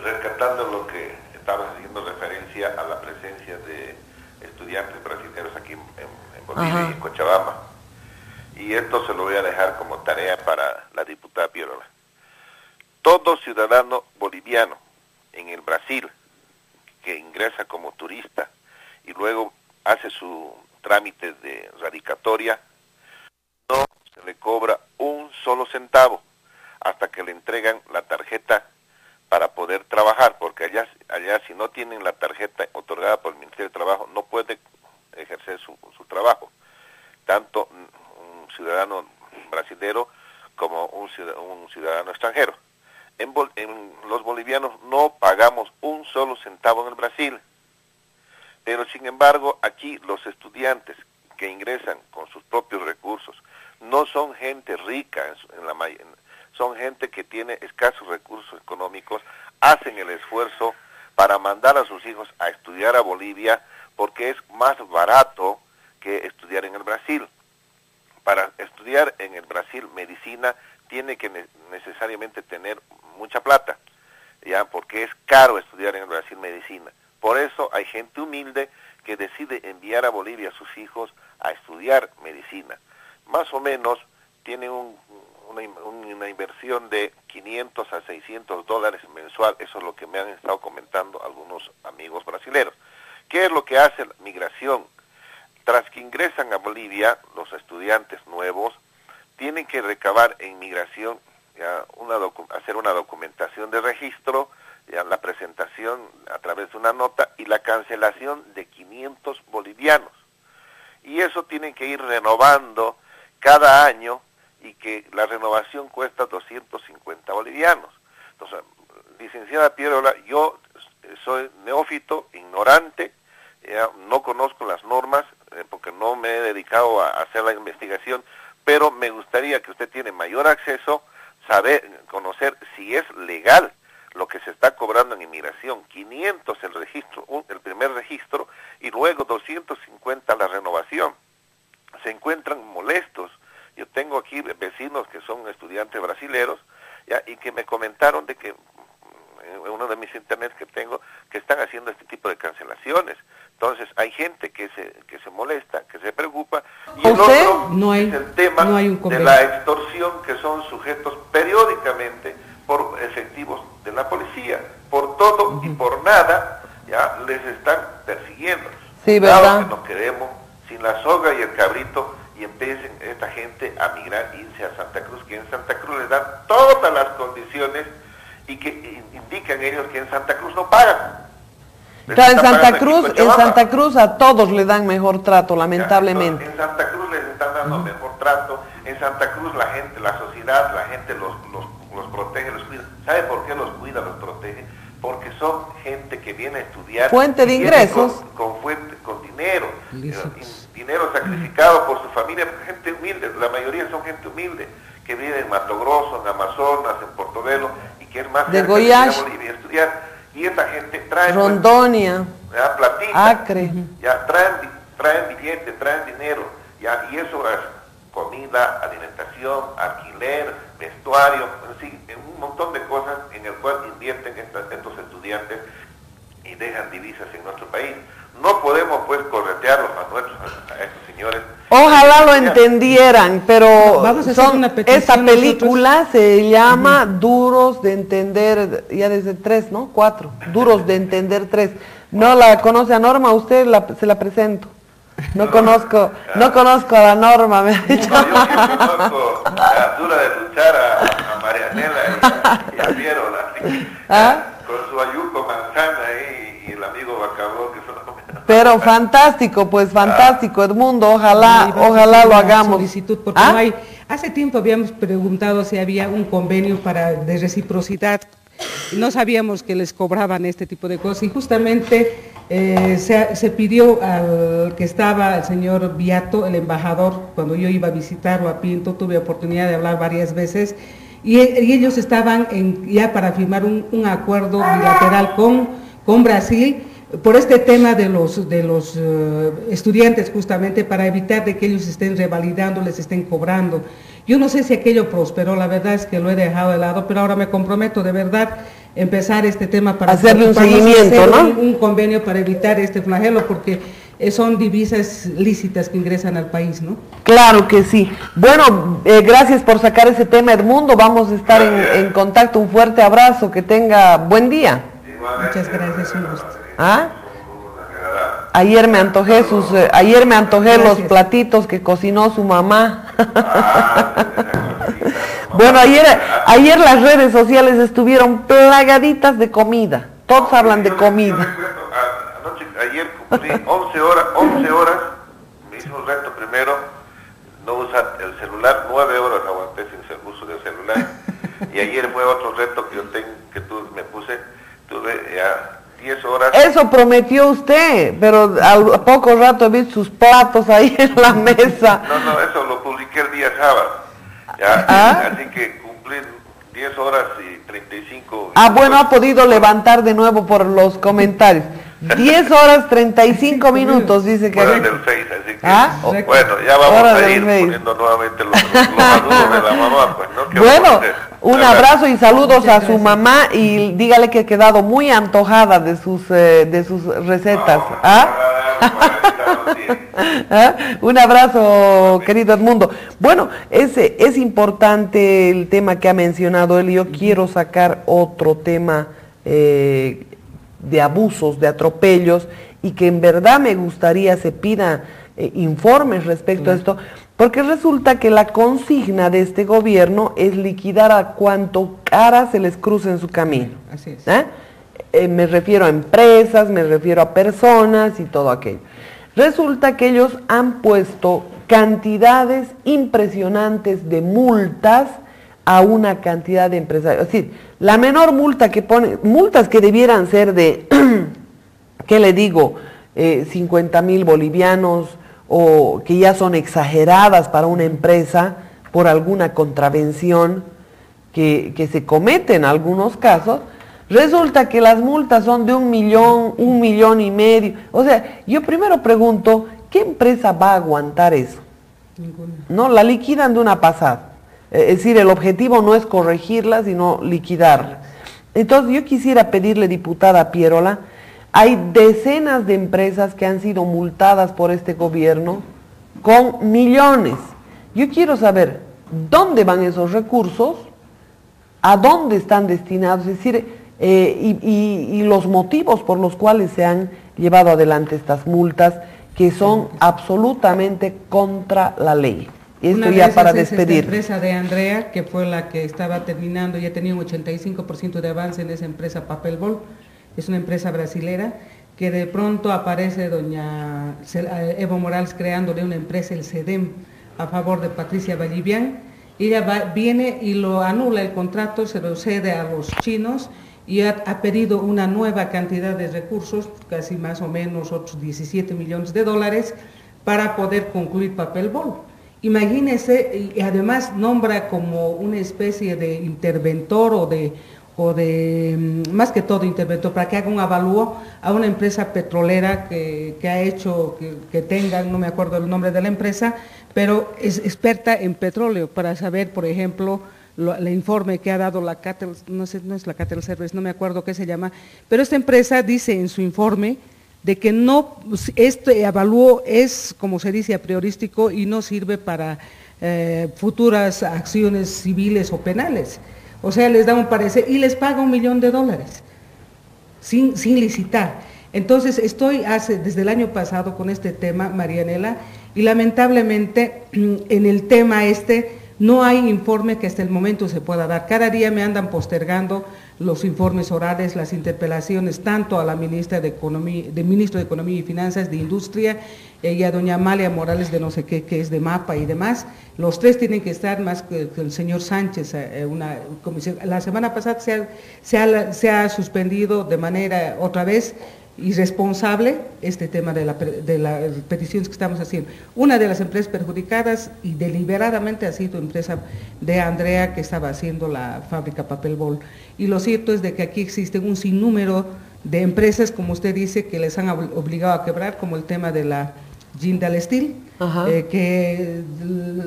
Rescatando lo que estabas haciendo referencia a la presencia de estudiantes brasileños aquí en Bolivia y en Cochabamba. Y esto se lo voy a dejar como tarea para la diputada Pierola. Todo ciudadano boliviano en el Brasil que ingresa como turista y luego hace su trámite de radicatoria, no se le cobra un solo centavo hasta que le entregan la tarjeta para poder trabajar, porque allá si no tienen la tarjeta otorgada por el Ministerio de Trabajo no puede ejercer su trabajo, tanto un ciudadano brasilero como un ciudadano extranjero. Los bolivianos no pagamos un solo centavo en el Brasil, pero sin embargo embargo, aquí los estudiantes que ingresan con sus propios recursos no son gente rica, son gente que tiene escasos recursos económicos, hacen el esfuerzo para mandar a sus hijos a estudiar a Bolivia porque es más barato que estudiar en el Brasil. Para estudiar en el Brasil medicina tiene que necesariamente tener mucha plata, ya, porque es caro estudiar en el Brasil medicina. Por eso hay gente humilde que decide enviar a Bolivia a sus hijos a estudiar medicina. Más o menos tiene una inversión de 500 a 600 dólares mensual. Eso es lo que me han estado comentando algunos amigos brasileños. ¿Qué es lo que hace la migración? Tras que ingresan a Bolivia, los estudiantes nuevos tienen que recabar en migración, ya, hacer una documentación de registro, ya, la presentación a través de una nota y la cancelación de 500 bolivianos. Y eso tienen que ir renovando cada año y que la renovación cuesta 250 bolivianos. Entonces, licenciada Pierola, yo soy neófito, ignorante, ya, no conozco las normas porque no me he dedicado a hacer la investigación, pero me gustaría que usted tiene mayor acceso, conocer si es legal lo que se está cobrando en inmigración. 500 el registro, el primer registro, y luego 250 la renovación. Se encuentran molestos. Yo tengo aquí vecinos que son estudiantes brasileños, ya, y que me comentaron de que en uno de mis internet que tengo, que están haciendo este tipo de cancelaciones. Entonces hay gente que se molesta, que se preocupa, y el otro es el tema de la extorsión, que son sujetos periódicamente por efectivos de la policía. Por todo y por nada ya les están persiguiendo. Sí, claro, ¿verdad? que nos quedemos sin la soga y el cabrito y empiecen esta gente a migrar, irse a Santa Cruz, que en Santa Cruz les dan todas las condiciones y que indican ellos que en Santa Cruz no pagan. Claro, en Santa Cruz a todos le dan mejor trato, lamentablemente. En Santa Cruz les están dando mejor trato. En Santa Cruz la gente, la sociedad, la gente los protege, los cuida. ¿Sabe por qué los cuida, los protege? Porque son gente que viene a estudiar. Fuente de ingresos. Con dinero. Dinero sacrificado por su familia, gente humilde. La mayoría son gente humilde, que vive en Mato Grosso, en Amazonas, en Portobelo, y que es más de cerca de ir a Goiás, Bolivia a estudiar. Y esta gente trae Rondonia, ya, platita, Acre, ya traen billetes, traen dinero, ya, y eso es comida, alimentación, alquiler, vestuario, en fin, un montón de cosas en el cual invierten estos estudiantes y dejan divisas en nuestro país. No podemos pues corretearlos a estos señores. Ojalá lo entendieran, pero esta película nosotros. se llama Duros de Entender, ya desde 3, ¿no? 4, Duros de Entender 3. No la conoce a Norma, usted se la presento. No conozco a la Norma, me ha dicho. No, yo conozco la Dura de Luchar a Marianela y a Pierola, con su ayuco manzana y el amigo Bacabro, que son... Pero fantástico, pues fantástico, Edmundo, ojalá lo hagamos. Solicitud, porque no hay, hace tiempo habíamos preguntado si había un convenio de reciprocidad, no sabíamos que les cobraban este tipo de cosas, y justamente se pidió al que estaba el señor Viato, el embajador, cuando yo iba a visitarlo a Pinto, tuve oportunidad de hablar varias veces, y ellos estaban ya para firmar un acuerdo bilateral con Brasil, por este tema de los estudiantes, justamente para evitar de que ellos estén revalidando, les estén cobrando. Yo no sé si aquello prosperó, la verdad es que lo he dejado de lado, pero ahora me comprometo de verdad empezar este tema para hacerle un seguimiento, ¿no? Un convenio para evitar este flagelo, porque son divisas lícitas que ingresan al país, ¿no? Claro que sí. Bueno, gracias por sacar ese tema, Edmundo. Vamos a estar en contacto. Un fuerte abrazo. Que tenga buen día. Muchas gracias, un gusto. Ayer me antojé los platitos que cocinó su mamá. Bueno, ayer las redes sociales estuvieron plagaditas de comida. Todos hablan de comida. Ayer cumplí 11 horas, me hice un reto primero, no usar el celular, 9 horas aguanté sin uso del celular, y ayer fue otro reto que me puse, tuve ya 10 horas. Eso prometió usted, pero al poco rato he visto sus platos ahí en la mesa. No, eso lo publiqué el día sábado. Ya, así que cumplí 10 horas y 35 minutos. Bueno, ha podido levantar de nuevo por los comentarios. 10 horas 35 minutos, dice que... Fuera del Face, así que... Bueno, ya vamos a ir poniendo nuevamente los maduros de la mamá, pues, ¿no? Bueno, un abrazo y saludos a su mamá y dígale que he quedado muy antojada de sus recetas. Un abrazo, querido Edmundo. Bueno, es importante el tema que ha mencionado él y yo quiero sacar otro tema de abusos, de atropellos, y que en verdad me gustaría se pida informes respecto a esto, porque resulta que la consigna de este gobierno es liquidar a cuanto cara se les cruce en su camino. Así es. Me refiero a empresas, me refiero a personas y todo aquello. Resulta que ellos han puesto cantidades impresionantes de multas a una cantidad de empresarios. Es decir, la menor multa que ponen, multas que debieran ser de, ¿qué le digo? 50,000 bolivianos, o que ya son exageradas para una empresa por alguna contravención que se comete en algunos casos. Resulta que las multas son de 1 millón, 1,5 millones. O sea, yo primero pregunto, ¿qué empresa va a aguantar eso? Ninguna. No, la liquidan de una pasada. Es decir, el objetivo no es corregirla, sino liquidarla. Entonces yo quisiera pedirle, diputada Pierola, hay decenas de empresas que han sido multadas por este gobierno con millones. Yo quiero saber dónde van esos recursos, a dónde están destinados, es decir, y los motivos por los cuales se han llevado adelante estas multas, que son absolutamente contra la ley. Esto ya para despedir. Esta empresa de Andrea, que fue la que estaba terminando, ya tenía un 85% de avance en esa empresa Papelbol. Es una empresa brasilera que de pronto aparece doña Evo Morales creándole una empresa, el CEDEM, a favor de Patricia Vallivian. Ella viene y lo anula el contrato, se lo cede a los chinos y ha pedido una nueva cantidad de recursos, casi más o menos otros 17 millones de dólares, para poder concluir Papelbol. Imagínese, y además nombra como una especie de interventor o de más que todo interventor, para que haga un avalúo a una empresa petrolera que ha hecho, que tenga, no me acuerdo el nombre de la empresa, pero es experta en petróleo, para saber, por ejemplo, el informe que ha dado la Catel, no es la Catel Service, no me acuerdo qué se llama, pero esta empresa dice en su informe de que no, este avalúo es, como se dice, a priorístico y no sirve para futuras acciones civiles o penales. O sea, les da un parecer y les paga $1 millón sin licitar. Entonces, estoy desde el año pasado con este tema, Marianela, y lamentablemente en el tema no hay informe que hasta el momento se pueda dar. Cada día me andan postergando los informes orales, las interpelaciones, tanto a la ministra de Economía, ministro de Economía y Finanzas, de Industria, y a doña Amalia Morales de no sé qué, que es de MAPA y demás. Los tres tienen que estar, más que el señor Sánchez, una comisión. La semana pasada se ha suspendido de manera otra vez irresponsable este tema de las peticiones que estamos haciendo. Una de las empresas perjudicadas y deliberadamente ha sido empresa de Andrea, que estaba haciendo la fábrica Papelbol. Y lo cierto es de que aquí existen un sinnúmero de empresas, como usted dice, que les han obligado a quebrar, como el tema de la Jindal Steel, que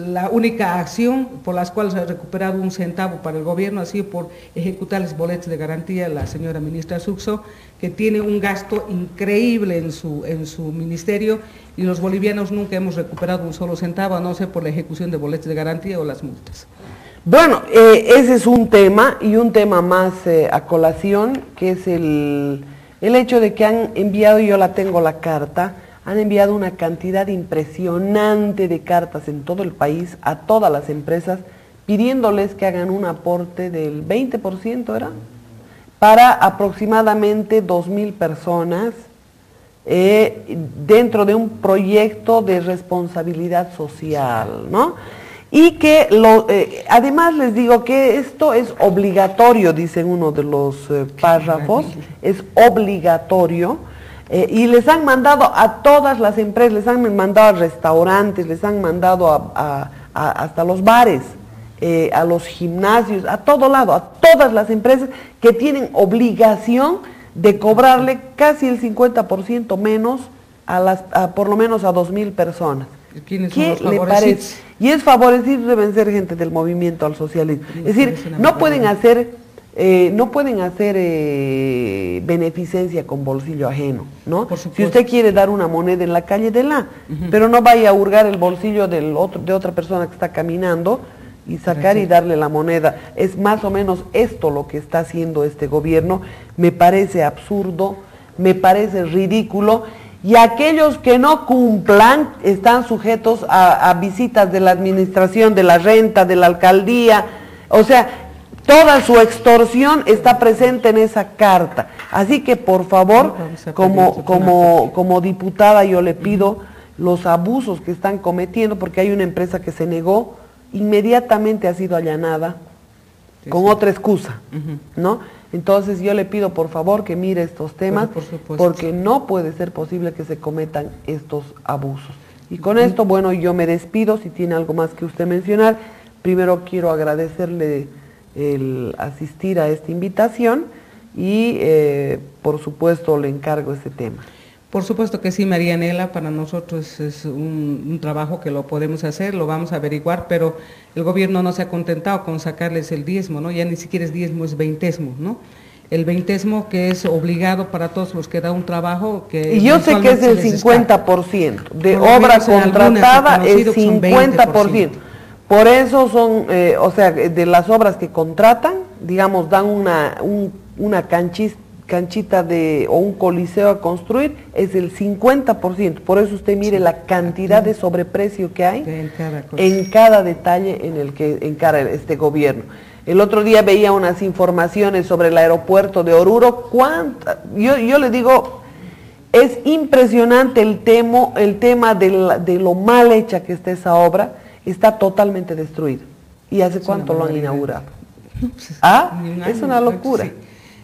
la única acción por las cuales ha recuperado 1 centavo para el gobierno ha sido por ejecutarles boletos de garantía a la señora ministra Suxo, que tiene un gasto increíble en su ministerio, y los bolivianos nunca hemos recuperado un solo centavo, a no ser por la ejecución de boletos de garantía o las multas. Bueno, ese es un tema, y un tema más a colación, que es el hecho de que han enviado, yo la tengo la carta, han enviado una cantidad impresionante de cartas en todo el país a todas las empresas, pidiéndoles que hagan un aporte del 20%, ¿era? Para aproximadamente 2,000 personas dentro de un proyecto de responsabilidad social, ¿no? Y que además les digo que esto es obligatorio, dice uno de los párrafos, es obligatorio, y les han mandado a todas las empresas, les han mandado a restaurantes, les han mandado hasta los bares, a los gimnasios, a todo lado, a todas las empresas que tienen obligación de cobrarle casi el 50% menos por lo menos a 2,000 personas. ¿Qué le parece? Y es favorecido, deben ser gente del movimiento al socialismo. Es decir, no pueden hacer beneficencia con bolsillo ajeno, ¿no? Si usted quiere dar una moneda en la calle, déla, pero no vaya a hurgar el bolsillo de otra persona que está caminando y sacar y darle la moneda. Es más o menos esto lo que está haciendo este gobierno. Me parece absurdo, me parece ridículo. Y aquellos que no cumplan están sujetos a visitas de la administración, de la renta, de la alcaldía. O sea, toda su extorsión está presente en esa carta. Así que, por favor, como diputada, yo le pido los abusos que están cometiendo, porque hay una empresa que se negó, inmediatamente ha sido allanada con otra excusa, ¿no? Entonces yo le pido por favor que mire estos temas, porque no puede ser posible que se cometan estos abusos. Y con esto, bueno, yo me despido. Si tiene algo más que usted mencionar, primero quiero agradecerle el asistir a esta invitación y por supuesto le encargo este tema. Por supuesto que sí, Marianela, para nosotros es un trabajo que lo podemos hacer, lo vamos a averiguar, pero el gobierno no se ha contentado con sacarles el diezmo, ¿no? Ya ni siquiera es diezmo, es veintesmo, ¿no? El veintesmo que es obligado para todos los que da un trabajo. Y yo sé que es el 50%, de obra contratada es 50%. Por eso son, o sea, de las obras que contratan, digamos, dan una canchita o un coliseo a construir, es el 50%. Por eso usted mire la cantidad de sobreprecio que hay en cada detalle en el que encara este gobierno. El otro día veía unas informaciones sobre el aeropuerto de Oruro. Yo le digo, es impresionante el tema de lo mal hecha que está esa obra. Está totalmente destruida. ¿Y hace cuánto lo han inaugurado? Es una locura. Sí.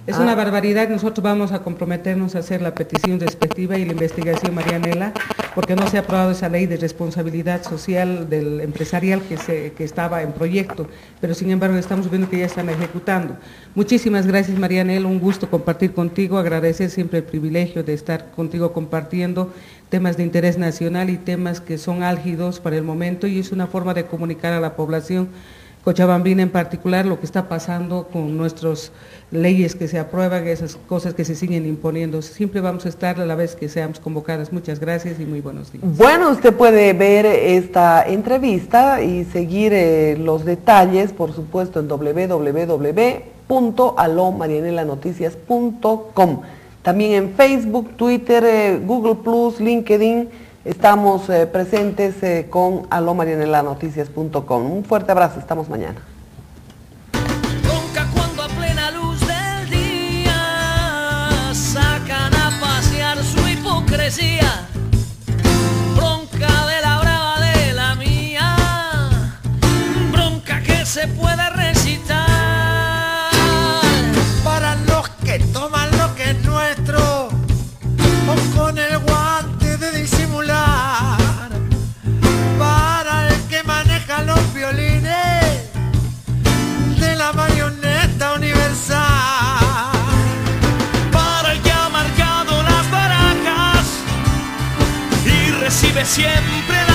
Es una barbaridad. Nosotros vamos a comprometernos a hacer la petición respectiva y la investigación, Marianela, porque no se ha aprobado esa ley de responsabilidad social del empresarial que estaba en proyecto, pero sin embargo estamos viendo que ya están ejecutando. Muchísimas gracias, Marianela, un gusto compartir contigo, agradecer siempre el privilegio de estar contigo compartiendo temas de interés nacional y temas que son álgidos para el momento, y es una forma de comunicar a la población cochabambina en particular lo que está pasando con nuestras leyes que se aprueban, esas cosas que se siguen imponiendo. Siempre vamos a estar a la vez que seamos convocadas. Muchas gracias y muy buenos días. Bueno, usted puede ver esta entrevista y seguir los detalles, por supuesto, en www.alomarianelanoticias.com. También en Facebook, Twitter, Google+, LinkedIn. Estamos presentes con alomarianelanoticias.com. Un fuerte abrazo, estamos mañana. Bronca cuando a plena luz del día sacan a pasear su hipocresía. Bronca de la brava de la mía, bronca que se puede recitar. Para los que toman lo que es nuestro, o con el guante de disimular, para el que maneja los violines de la marioneta universal, para el que ha marcado las baracas y recibe siempre la